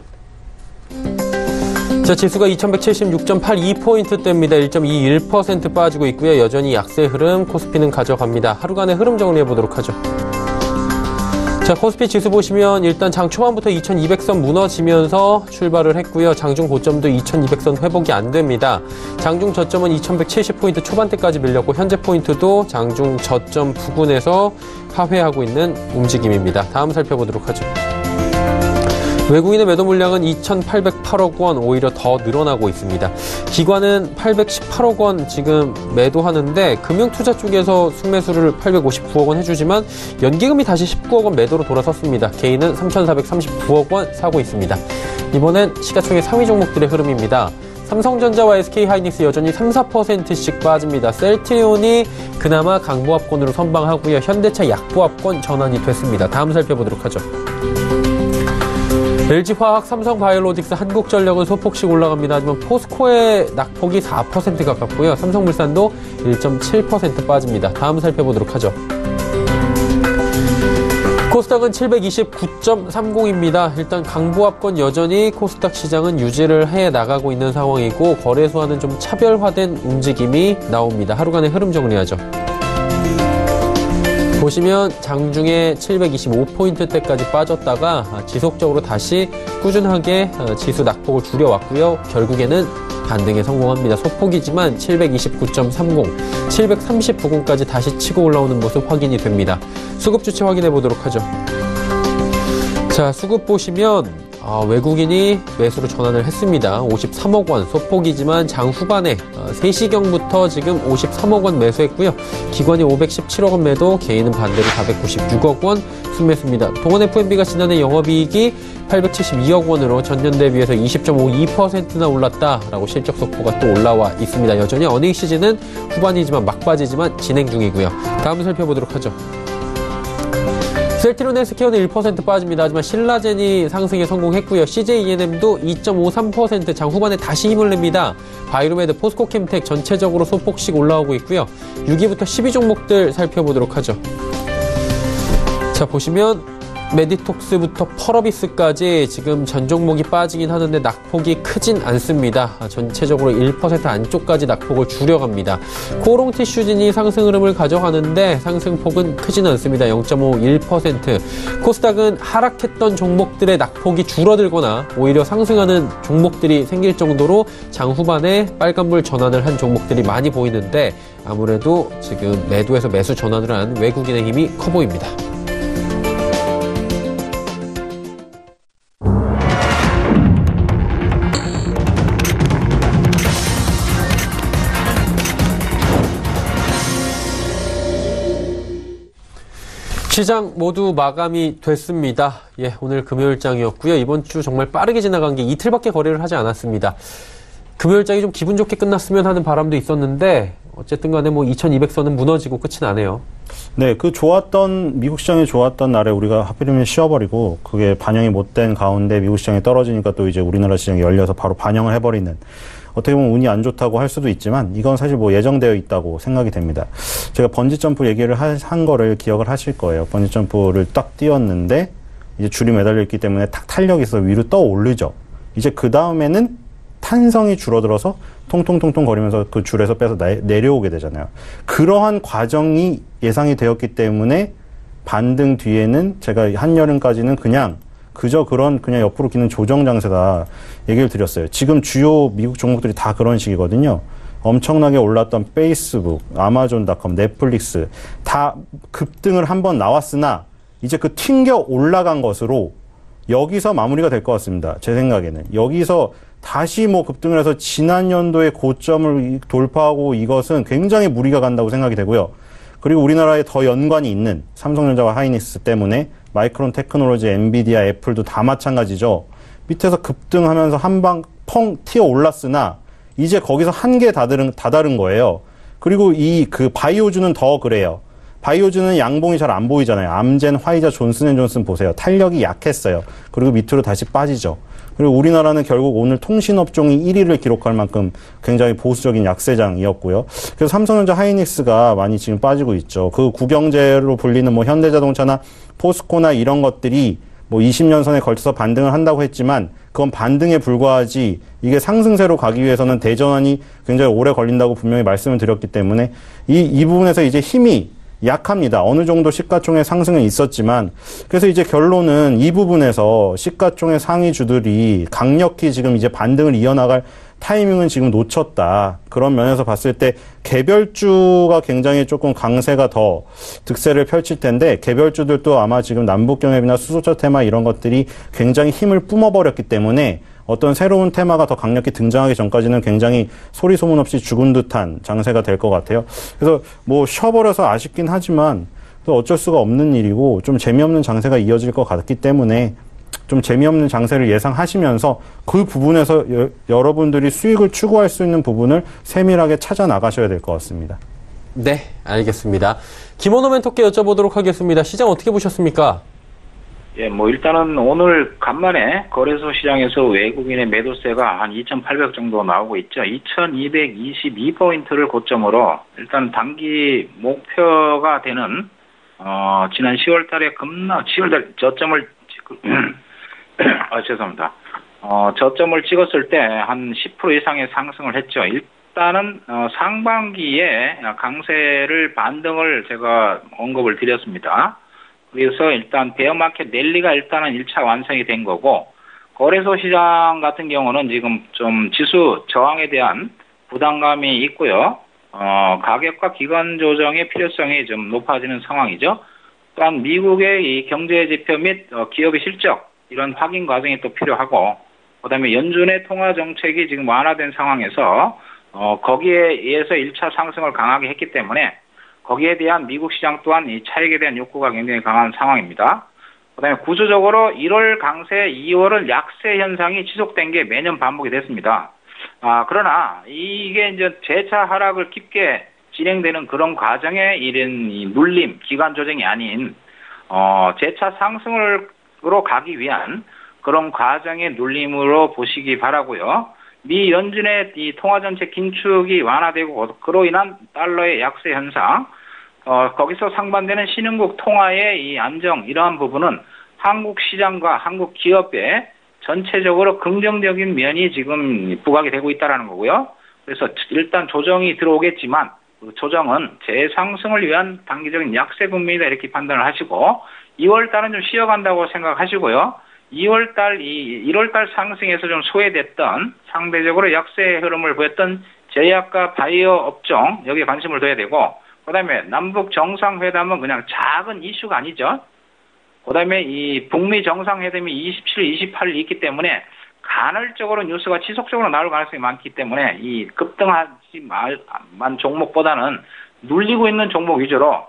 자, 지수가 2176.82포인트대입니다. 1.21% 빠지고 있고요. 여전히 약세 흐름, 코스피는 가져갑니다. 하루간의 흐름 정리해보도록 하죠. 자, 코스피 지수 보시면 일단 장 초반부터 2200선 무너지면서 출발을 했고요. 장중 고점도 2200선 회복이 안 됩니다. 장중 저점은 2170포인트 초반대까지 밀렸고 현재 포인트도 장중 저점 부근에서 하회하고 있는 움직임입니다. 다음 살펴보도록 하죠. 외국인의 매도 물량은 2,808억 원 오히려 더 늘어나고 있습니다. 기관은 818억 원 지금 매도하는데 금융투자 쪽에서 순매수를 859억 원 해주지만 연기금이 다시 19억 원 매도로 돌아섰습니다. 개인은 3,439억 원 사고 있습니다. 이번엔 시가총액 상위 종목들의 흐름입니다. 삼성전자와 SK하이닉스 여전히 3, 4%씩 빠집니다. 셀트리온이 그나마 강보합권으로 선방하고요. 현대차 약보합권 전환이 됐습니다. 다음 살펴보도록 하죠. LG화학, 삼성바이오로직스, 한국전력은 소폭씩 올라갑니다. 하지만 포스코의 낙폭이 4% 가깝고요. 삼성물산도 1.7% 빠집니다. 다음 살펴보도록 하죠. 코스닥은 729.30입니다. 일단 강보합권 여전히 코스닥 시장은 유지를 해 나가고 있는 상황이고 거래소와는 좀 차별화된 움직임이 나옵니다. 하루간의 흐름 정리하죠. 보시면 장중에 725포인트대까지 빠졌다가 지속적으로 다시 꾸준하게 지수 낙폭을 줄여왔고요. 결국에는 반등에 성공합니다. 소폭이지만 729.30, 730부근까지 다시 치고 올라오는 모습 확인이 됩니다. 수급 주체 확인해 보도록 하죠. 자, 수급 보시면 외국인이 매수로 전환을 했습니다. 53억 원, 소폭이지만 장 후반에 3시경부터 지금 53억 원 매수했고요. 기관이 517억 원 매도, 개인은 반대로 496억 원 순매수입니다. 동원 F&B가 지난해 영업이익이 872억 원으로 전년 대비해서 20.52%나 올랐다라고 실적 속보가 또 올라와 있습니다. 여전히 어닝 시즌은 후반이지만 막바지지만 진행 중이고요. 다음 살펴보도록 하죠. 셀트리온 헬스케어는 1% 빠집니다. 하지만 신라젠이 상승에 성공했고요. CJ ENM도 2.53% 장 후반에 다시 힘을 냅니다. 바이로메드, 포스코캠텍 전체적으로 소폭씩 올라오고 있고요. 6위부터 10위 종목들 살펴보도록 하죠. 자, 보시면 메디톡스부터 펄어비스까지 지금 전 종목이 빠지긴 하는데 낙폭이 크진 않습니다. 전체적으로 1% 안쪽까지 낙폭을 줄여갑니다. 코롱티슈진이 상승 흐름을 가져가는데 상승폭은 크진 않습니다. 0.51%. 코스닥은 하락했던 종목들의 낙폭이 줄어들거나 오히려 상승하는 종목들이 생길 정도로 장 후반에 빨간불 전환을 한 종목들이 많이 보이는데 아무래도 지금 매도에서 매수 전환을 한 외국인의 힘이 커 보입니다. 시장 모두 마감이 됐습니다. 예, 오늘 금요일장이었고요. 이번 주 정말 빠르게 지나간 게 이틀밖에 거래를 하지 않았습니다. 금요일장이 좀 기분 좋게 끝났으면 하는 바람도 있었는데 어쨌든 간에 2200선은 무너지고 끝이 나네요. 네, 그 미국 시장이 좋았던 날에 우리가 하필이면 쉬어버리고 그게 반영이 못 된 가운데 미국 시장이 떨어지니까 또 이제 우리나라 시장이 열려서 바로 반영을 해버리는, 어떻게 보면 운이 안 좋다고 할 수도 있지만 이건 사실 예정되어 있다고 생각이 됩니다. 제가 번지점프 얘기를 한 거를 기억을 하실 거예요. 번지점프를 딱 띄웠는데 이제 줄이 매달려 있기 때문에 탁 탄력이 있어 위로 떠오르죠. 이제 그 다음에는 탄성이 줄어들어서 통통통통 거리면서 그 줄에서 빼서 내려오게 되잖아요. 그러한 과정이 예상이 되었기 때문에 반등 뒤에는 제가 한여름까지는 그저 그냥 옆으로 기는 조정 장세다 얘기를 드렸어요. 지금 주요 미국 종목들이 다 그런 식이거든요. 엄청나게 올랐던 페이스북, 아마존닷컴, 넷플릭스 다 급등을 한번 나왔으나 이제 그 튕겨 올라간 것으로 여기서 마무리가 될 것 같습니다. 제 생각에는. 여기서 다시 급등을 해서 지난 연도의 고점을 돌파하고 이것은 굉장히 무리가 간다고 생각이 되고요. 그리고 우리나라에 더 연관이 있는 삼성전자와 하이닉스 때문에 마이크론 테크놀로지, 엔비디아, 애플도 다 마찬가지죠. 밑에서 급등하면서 한방 펑 튀어 올랐으나 이제 거기서 한계 다다른 거예요. 그리고 바이오주는 더 그래요. 바이오주는 양봉이 잘 안 보이잖아요. 암젠, 화이자, 존슨앤존슨 보세요. 탄력이 약했어요. 그리고 밑으로 다시 빠지죠. 그리고 우리나라는 결국 오늘 통신업종이 1위를 기록할 만큼 굉장히 보수적인 약세장이었고요. 그래서 삼성전자, 하이닉스가 많이 지금 빠지고 있죠. 그 구경제로 불리는 현대자동차나 포스코나 이런 것들이 20년 선에 걸쳐서 반등을 한다고 했지만 그건 반등에 불과하지 이게 상승세로 가기 위해서는 대전환이 굉장히 오래 걸린다고 분명히 말씀을 드렸기 때문에 이 부분에서 이제 힘이 약합니다. 어느 정도 시가총액 상승은 있었지만, 그래서 이제 결론은 이 부분에서 시가총액 상위주들이 강력히 지금 이제 반등을 이어나갈 타이밍은 지금 놓쳤다. 그런 면에서 봤을 때 개별주가 굉장히 조금 강세가 더 득세를 펼칠 텐데, 개별주들도 아마 지금 남북경협이나 수소차 테마 이런 것들이 굉장히 힘을 뿜어버렸기 때문에 어떤 새로운 테마가 더 강력히 등장하기 전까지는 굉장히 소리 소문 없이 죽은 듯한 장세가 될 것 같아요. 그래서 쉬어버려서 아쉽긴 하지만 어쩔 수가 없는 일이고 좀 재미없는 장세가 이어질 것 같기 때문에 좀 재미없는 장세를 예상하시면서 그 부분에서 여러분들이 수익을 추구할 수 있는 부분을 세밀하게 찾아 나가셔야 될 것 같습니다. 네, 알겠습니다. 김원호 멘토께 여쭤보도록 하겠습니다. 시장 어떻게 보셨습니까? 예, 일단은 오늘 간만에 거래소 시장에서 외국인의 매도세가 한 2,800 정도 나오고 있죠. 2,222포인트를 고점으로 일단 단기 목표가 되는, 지난 10월 달에 10월 달 저점을, 죄송합니다. 저점을 찍었을 때 한 10% 이상의 상승을 했죠. 일단은, 상반기에 강세를 반등을 제가 언급을 드렸습니다. 그래서 일단 베어마켓 랠리가 일단은 1차 완성이 된 거고, 거래소 시장 같은 경우는 지금 좀 지수 저항에 대한 부담감이 있고요. 가격과 기간 조정의 필요성이 좀 높아지는 상황이죠. 또한 미국의 이 경제 지표 및 기업의 실적 이런 확인 과정이 또 필요하고, 그다음에 연준의 통화 정책이 지금 완화된 상황에서 거기에 의해서 1차 상승을 강하게 했기 때문에 거기에 대한 미국 시장 또한 이 차익에 대한 욕구가 굉장히 강한 상황입니다. 그다음에 구조적으로 1월 강세, 2월은 약세 현상이 지속된 게 매년 반복이 됐습니다. 그러나 이게 이제 재차 하락을 깊게 진행되는 그런 과정에 이런 이 눌림, 기간 조정이 아닌 재차 상승으로 가기 위한 그런 과정의 눌림으로 보시기 바라고요. 미 연준의 이 통화 정책 긴축이 완화되고 그로 인한 달러의 약세 현상, 거기서 상반되는 신흥국 통화의 이 안정, 이러한 부분은 한국 시장과 한국 기업에 전체적으로 긍정적인 면이 지금 부각이 되고 있다는 거고요. 그래서 일단 조정이 들어오겠지만 그 조정은 재상승을 위한 단기적인 약세 국면이다 이렇게 판단을 하시고, 2월 달은 좀 쉬어간다고 생각하시고요. 1월달 상승에서 좀 소외됐던 상대적으로 약세 흐름을 보였던 제약과 바이오 업종, 여기에 관심을 둬야 되고, 그 다음에 남북 정상회담은 그냥 작은 이슈가 아니죠. 그 다음에 이 북미 정상회담이 27, 28일 있기 때문에 간헐적으로 뉴스가 지속적으로 나올 가능성이 많기 때문에 이 급등하지만 종목보다는 눌리고 있는 종목 위주로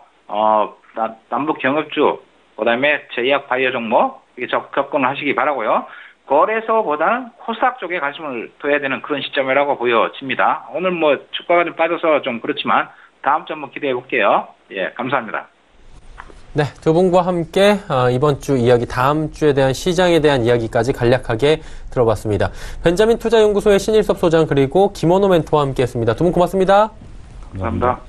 남북 경협주, 그 다음에 제약 바이오 종목 접근을 하시기 바라고요. 거래소보다는 코스닥 쪽에 관심을 둬야 되는 그런 시점이라고 보여집니다. 오늘 뭐 주가가 좀 빠져서 좀 그렇지만 다음 주 한번 기대해 볼게요. 예, 감사합니다. 네, 두 분과 함께 이번 주 이야기, 다음 주에 대한 시장에 대한 이야기까지 간략하게 들어봤습니다. 벤자민 투자연구소의 신일섭 소장, 그리고 김원호 멘토와 함께했습니다. 두 분 고맙습니다. 감사합니다.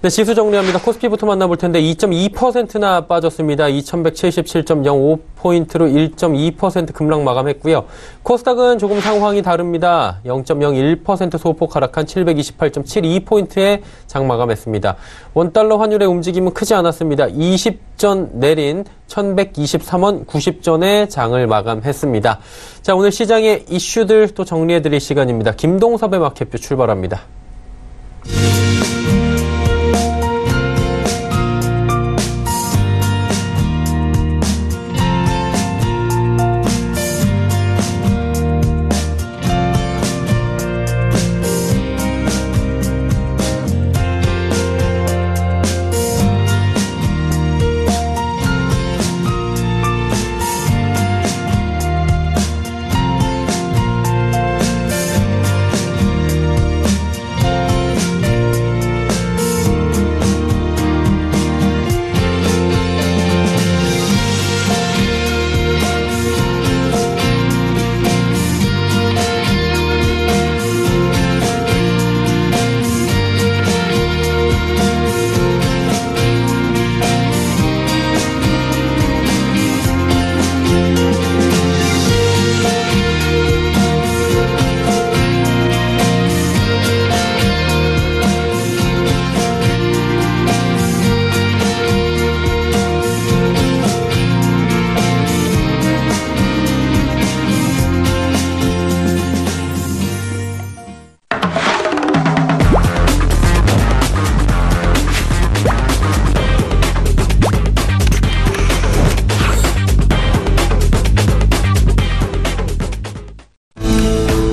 네, 지수 정리합니다. 코스피부터 만나볼 텐데 2.2%나 빠졌습니다. 2117.05포인트로 1.2% 급락 마감했고요. 코스닥은 조금 상황이 다릅니다. 0.01% 소폭 하락한 728.72포인트에 장 마감했습니다. 원달러 환율의 움직임은 크지 않았습니다. 20전 내린 1123원 90전에 장을 마감했습니다. 자, 오늘 시장의 이슈들 또 정리해드릴 시간입니다. 김동섭의 마켓뷰 출발합니다.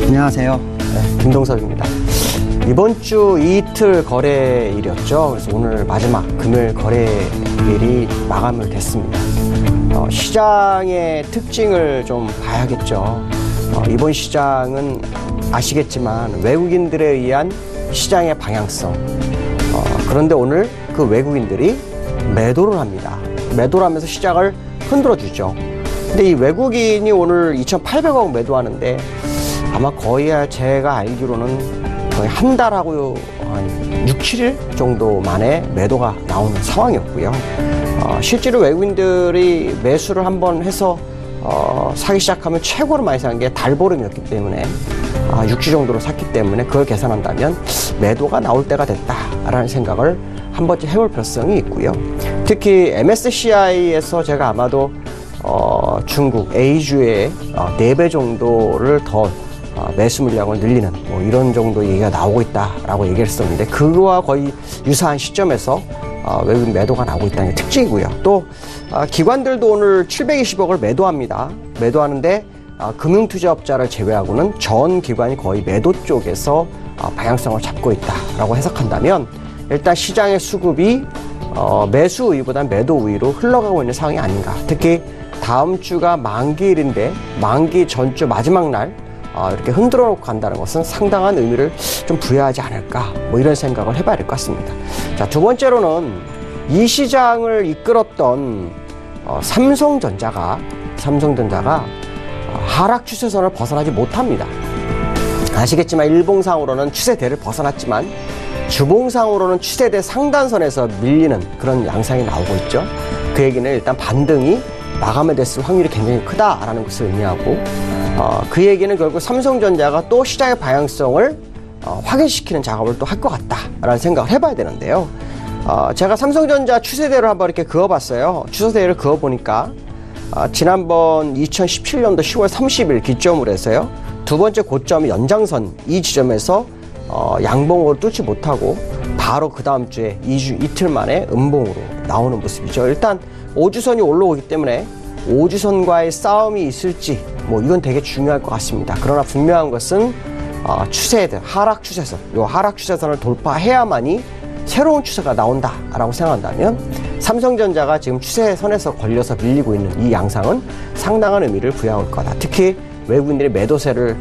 안녕하세요. 네, 김동섭입니다. 이번 주 이틀 거래일이었죠. 그래서 오늘 마지막 금요일 거래일이 마감을 됐습니다. 시장의 특징을 좀 봐야겠죠. 이번 시장은 아시겠지만 외국인들에 의한 시장의 방향성. 그런데 오늘 그 외국인들이 매도를 합니다. 매도를 하면서 시장을 흔들어 주죠. 근데 이 외국인이 오늘 2,800억 매도하는데 아마 거의 제가 알기로는 거의 한 달하고 한 6, 7일 정도 만에 매도가 나오는 상황이었고요. 실제로 외국인들이 매수를 한번 해서 사기 시작하면 최고로 많이 산 게 달보름이었기 때문에 6주 정도로 샀기 때문에 그걸 계산한다면 매도가 나올 때가 됐다라는 생각을 한 번쯤 해볼 필요성이 있고요. 특히 MSCI에서 제가 아마도 중국 A주의 4배 정도를 더 매수 물량을 늘리는 뭐 이런 정도 얘기가 나오고 있다라고 얘기를 했었는데, 그거와 거의 유사한 시점에서 외국인 매도가 나오고 있다는 게 특징이고요. 또 기관들도 오늘 720억을 매도합니다. 매도하는데 금융투자업자를 제외하고는 전 기관이 거의 매도 쪽에서 방향성을 잡고 있다라고 해석한다면, 일단 시장의 수급이 매수 우위보다는 매도 우위로 흘러가고 있는 상황이 아닌가. 특히 다음 주가 만기일인데 만기 전주 마지막 날 이렇게 흔들어 놓고 간다는 것은 상당한 의미를 좀 부여하지 않을까, 뭐 이런 생각을 해봐야 될 것 같습니다. 자, 두 번째로는 이 시장을 이끌었던 삼성전자가 하락 추세선을 벗어나지 못합니다. 아시겠지만 일봉상으로는 추세대를 벗어났지만 주봉상으로는 추세대 상단선에서 밀리는 그런 양상이 나오고 있죠. 그 얘기는 일단 반등이 마감이 됐을 확률이 굉장히 크다라는 것을 의미하고, 그 얘기는 결국 삼성전자가 또 시장의 방향성을 확인시키는 작업을 또 할 것 같다라는 생각을 해봐야 되는데요. 제가 삼성전자 추세대를 한번 이렇게 그어봤어요. 추세대를 그어보니까 지난번 2017년도 10월 30일 기점으로 해서요, 두 번째 고점이 연장선 이 지점에서 양봉으로 뚫지 못하고 바로 그 다음 주에 이틀 만에 음봉으로 나오는 모습이죠. 일단 5주선이 올라오기 때문에 5주선과의 싸움이 있을지 뭐 이건 되게 중요할 것 같습니다. 그러나 분명한 것은 추세들, 하락 추세선, 이 하락 추세선을 돌파해야만이 새로운 추세가 나온다라고 생각한다면, 삼성전자가 지금 추세선에서 걸려서 밀리고 있는 이 양상은 상당한 의미를 부여할 거다. 특히 외국인들이 매도세로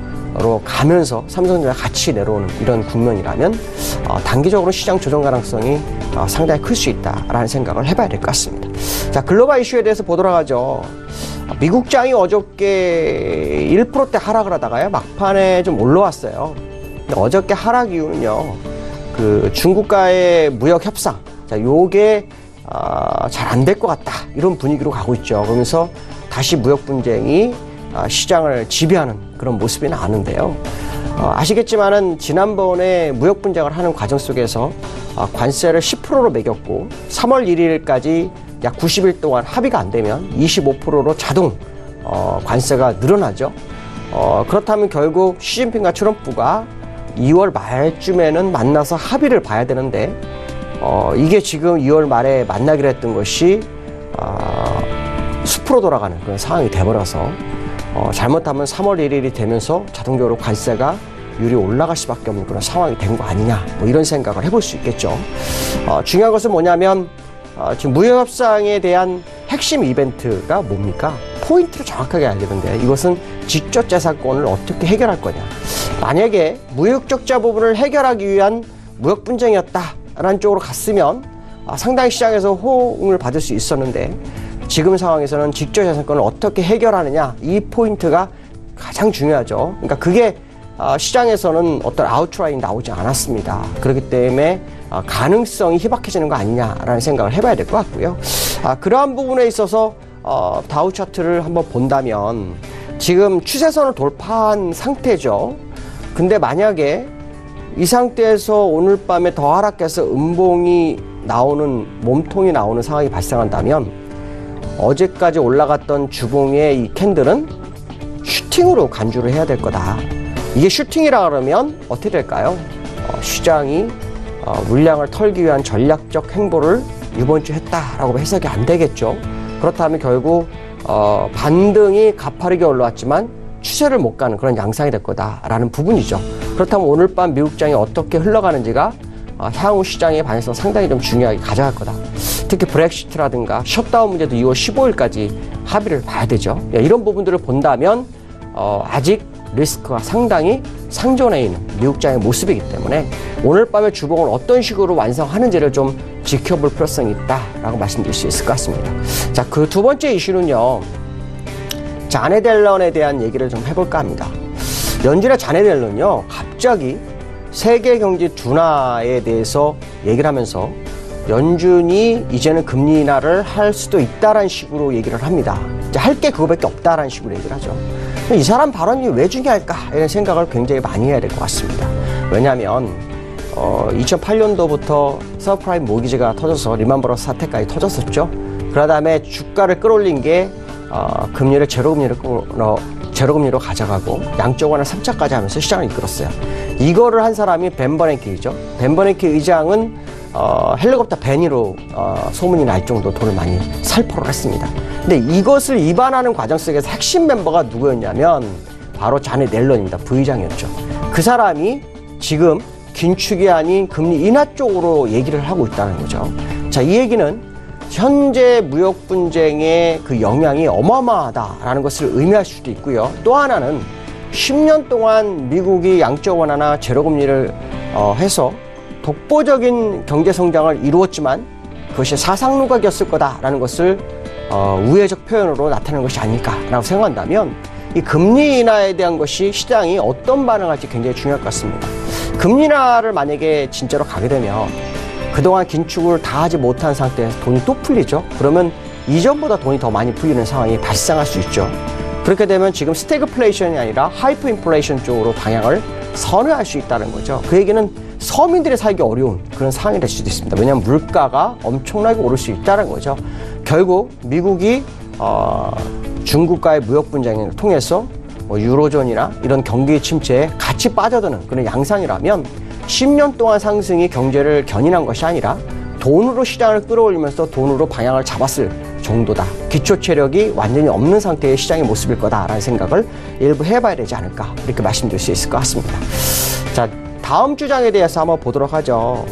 가면서 삼성전자 같이 내려오는 이런 국면이라면 단기적으로 시장 조정 가능성이 상당히 클 수 있다라는 생각을 해봐야 될 것 같습니다. 자, 글로벌 이슈에 대해서 보도록 하죠. 미국장이 어저께 1%대 하락을 하다가요, 막판에 좀 올라왔어요. 근데 어저께 하락 이유는요, 그 중국과의 무역 협상, 자, 요게 잘 안 될 것 같다, 이런 분위기로 가고 있죠. 그러면서 다시 무역 분쟁이 시장을 지배하는 그런 모습이 나왔는데요. 아시겠지만은 지난번에 무역 분쟁을 하는 과정 속에서 관세를 10%로 매겼고 3월 1일까지 약 90일 동안 합의가 안 되면 25%로 자동 관세가 늘어나죠. 그렇다면 결국 시진핑과 트럼프가 2월 말쯤에는 만나서 합의를 봐야 되는데, 이게 지금 2월 말에 만나기로 했던 것이 숲으로 돌아가는 그런 상황이 돼버려서 잘못하면 3월 1일이 되면서 자동적으로 관세가 유리 올라갈 수밖에 없는 그런 상황이 된 거 아니냐, 뭐 이런 생각을 해볼 수 있겠죠. 중요한 것은 뭐냐면 지금 무역협상에 대한 핵심 이벤트가 뭡니까? 포인트를 정확하게 알게 되는데, 이것은 직접재산권을 어떻게 해결할 거냐. 만약에 무역 적자 부분을 해결하기 위한 무역 분쟁이었다라는 쪽으로 갔으면 상당히 시장에서 호응을 받을 수 있었는데, 지금 상황에서는 직접재산권을 어떻게 해결하느냐, 이 포인트가 가장 중요하죠. 그러니까 그게 시장에서는 어떤 아웃라인이 나오지 않았습니다. 그렇기 때문에 가능성이 희박해지는 거 아니냐라는 생각을 해봐야 될 것 같고요. 그러한 부분에 있어서 다우 차트를 한번 본다면 지금 추세선을 돌파한 상태죠. 근데 만약에 이 상태에서 오늘 밤에 더 하락해서 음봉이 나오는, 몸통이 나오는 상황이 발생한다면 어제까지 올라갔던 주봉의 이 캔들은 슈팅으로 간주를 해야 될 거다. 이게 슈팅이라 그러면 어떻게 될까요? 시장이 물량을 털기 위한 전략적 행보를 이번 주 했다라고 해석이 안 되겠죠. 그렇다면 결국 반등이 가파르게 올라왔지만 추세를 못 가는 그런 양상이 될 거다라는 부분이죠. 그렇다면 오늘 밤 미국장이 어떻게 흘러가는지가 향후 시장의 반응성 상당히 좀 중요하게 가져갈 거다. 특히 브렉시트라든가 셧다운 문제도 2월 15일까지 합의를 봐야 되죠. 이런 부분들을 본다면 아직 리스크가 상당히 상존해 있는 미국장의 모습이기 때문에 오늘 밤에 주봉을 어떤 식으로 완성하는지를 좀 지켜볼 필요성이 있다라고 말씀드릴 수 있을 것 같습니다. 자, 그 두 번째 이슈는요, 자넷 옐런에 대한 얘기를 좀 해볼까 합니다. 연준의 자넷 옐런은요, 갑자기 세계 경제 둔화에 대해서 얘기를 하면서 연준이 이제는 금리 인하를 할 수도 있다라는 식으로 얘기를 합니다. 할 게 그거밖에 없다라는 식으로 얘기를 하죠. 이 사람 발언이 왜 중요할까? 이런 생각을 굉장히 많이 해야 될 것 같습니다. 왜냐하면 2008년도부터 서프라임 모기지가 터져서 리만 브러스 사태까지 터졌었죠. 그러다 다음에 주가를 끌어올린 게 금리를 제로금리로 가져가고 양적 완화 3차까지 하면서 시장을 이끌었어요. 이거를 한 사람이 벤 버냉키죠. 벤 버냉키 의장은 헬리콥터 벤이로 소문이 날 정도 돈을 많이 살포를 했습니다. 근데 이것을 입안하는 과정 속에서 핵심 멤버가 누구였냐면 바로 자넷 옐런입니다. 부의장이었죠. 그 사람이 지금 긴축이 아닌 금리 인하 쪽으로 얘기를 하고 있다는 거죠. 자, 이 얘기는 현재 무역 분쟁의 그 영향이 어마어마하다라는 것을 의미할 수도 있고요. 또 하나는 10년 동안 미국이 양적 완화나 제로금리를 해서 독보적인 경제 성장을 이루었지만 그것이 사상누각이었을 거다라는 것을 우회적 표현으로 나타내는 것이 아닐까라고 생각한다면 이 금리 인하에 대한 것이 시장이 어떤 반응할지 굉장히 중요할 것 같습니다. 금리 인하를 만약에 진짜로 가게 되면 그동안 긴축을 다 하지 못한 상태에서 돈이 또 풀리죠. 그러면 이전보다 돈이 더 많이 풀리는 상황이 발생할 수 있죠. 그렇게 되면 지금 스태그플레이션이 아니라 하이퍼 인플레이션 쪽으로 방향을 선회할 수 있다는 거죠. 그 얘기는 서민들이 살기 어려운 그런 상황이 될 수도 있습니다. 왜냐하면 물가가 엄청나게 오를 수 있다는 거죠. 결국 미국이 중국과의 무역 분쟁을 통해서 유로존이나 이런 경기 침체에 같이 빠져드는 그런 양상이라면 10년 동안 상승이 경제를 견인한 것이 아니라 돈으로 시장을 끌어올리면서 돈으로 방향을 잡았을 정도다. 기초 체력이 완전히 없는 상태의 시장의 모습일 거다라는 생각을 일부 해봐야 되지 않을까 이렇게 말씀드릴 수 있을 것 같습니다. 자, 다음 주장에 대해서 한번 보도록 하죠.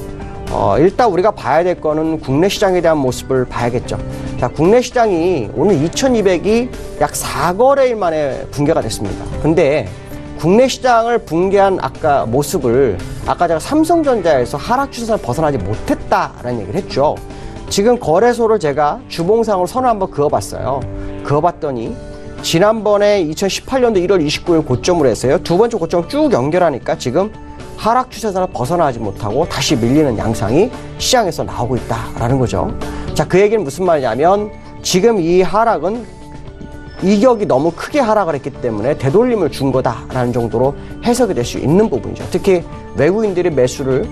일단 우리가 봐야 될 거는 국내 시장에 대한 모습을 봐야겠죠. 자, 국내 시장이 오늘 2200이 약 4거래일 만에 붕괴가 됐습니다. 근데 국내 시장을 붕괴한 모습을 아까 제가 삼성전자에서 하락 추세선을 벗어나지 못했다라는 얘기를 했죠. 지금 거래소를 제가 주봉상으로 선을 한번 그어봤어요. 그어봤더니 지난번에 2018년도 1월 29일 고점으로 해서요. 두 번째 고점을 쭉 연결하니까 지금 하락 추세선을 벗어나지 못하고 다시 밀리는 양상이 시장에서 나오고 있다라는 거죠. 자, 그 얘기는 무슨 말이냐면 지금 이 하락은 이격이 너무 크게 하락을 했기 때문에 되돌림을 준 거다라는 정도로 해석이 될 수 있는 부분이죠. 특히 외국인들이 매수를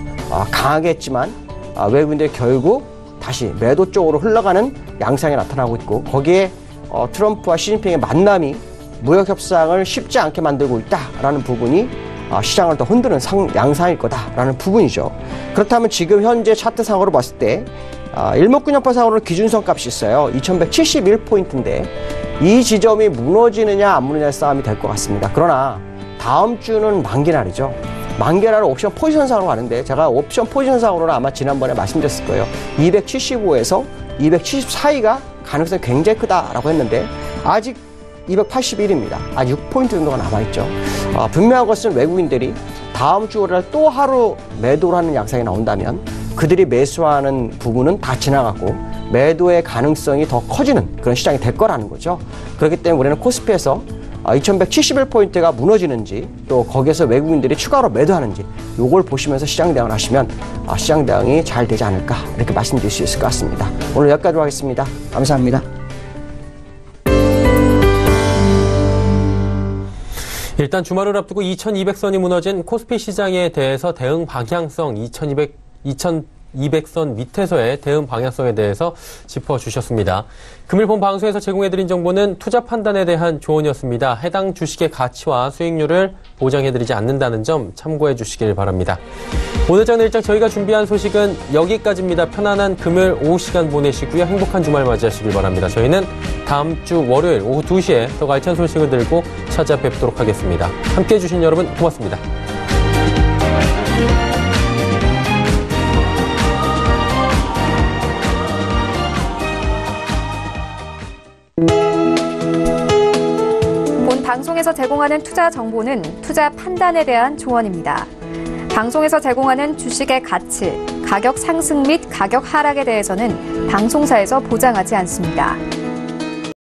강하게 했지만 외국인들이 결국 다시 매도 쪽으로 흘러가는 양상이 나타나고 있고 거기에 트럼프와 시진핑의 만남이 무역 협상을 쉽지 않게 만들고 있다라는 부분이 시장을 더 흔드는 양상일 거다라는 부분이죠. 그렇다면 지금 현재 차트상으로 봤을 때 일목균형파상으로는 기준선 값이 있어요. 2171포인트인데 이 지점이 무너지느냐 안 무너지느냐의 싸움이 될 것 같습니다. 그러나 다음 주는 만기날이죠. 만기날은 옵션 포지션상으로 가는데 제가 옵션 포지션상으로는 아마 지난번에 말씀드렸을 거예요. 275에서 270 사이가 가능성이 굉장히 크다라고 했는데 아직 281입니다. 아직 6포인트 정도가 남아있죠. 분명한 것은 외국인들이 다음 주 월요일 또 하루 매도를 하는 양상이 나온다면 그들이 매수하는 부분은 다 지나갔고 매도의 가능성이 더 커지는 그런 시장이 될 거라는 거죠. 그렇기 때문에 우리는 코스피에서 2171포인트가 무너지는지 또 거기에서 외국인들이 추가로 매도하는지 요걸 보시면서 시장 대응을 하시면 시장 대응이 잘 되지 않을까 이렇게 말씀드릴 수 있을 것 같습니다. 오늘 여기까지로 하겠습니다. 감사합니다. 일단 주말을 앞두고 2200선이 무너진 코스피 시장에 대해서 대응 방향성 2200선 밑에서의 대응 방향성에 대해서 짚어주셨습니다. 금일 본 방송에서 제공해드린 정보는 투자 판단에 대한 조언이었습니다. 해당 주식의 가치와 수익률을 보장해드리지 않는다는 점 참고해 주시길 바랍니다. 오늘 전 일정 저희가 준비한 소식은 여기까지입니다. 편안한 금요일 오후 시간 보내시고요. 행복한 주말 맞이하시길 바랍니다. 저희는 다음 주 월요일 오후 2시에 더 알찬 소식을 들고 찾아뵙도록 하겠습니다. 함께해 주신 여러분 고맙습니다. 본 방송에서 제공하는 투자 정보는 투자 판단에 대한 조언입니다. 방송에서 제공하는 주식의 가치, 가격 상승 및 가격 하락에 대해서는 방송사에서 보장하지 않습니다.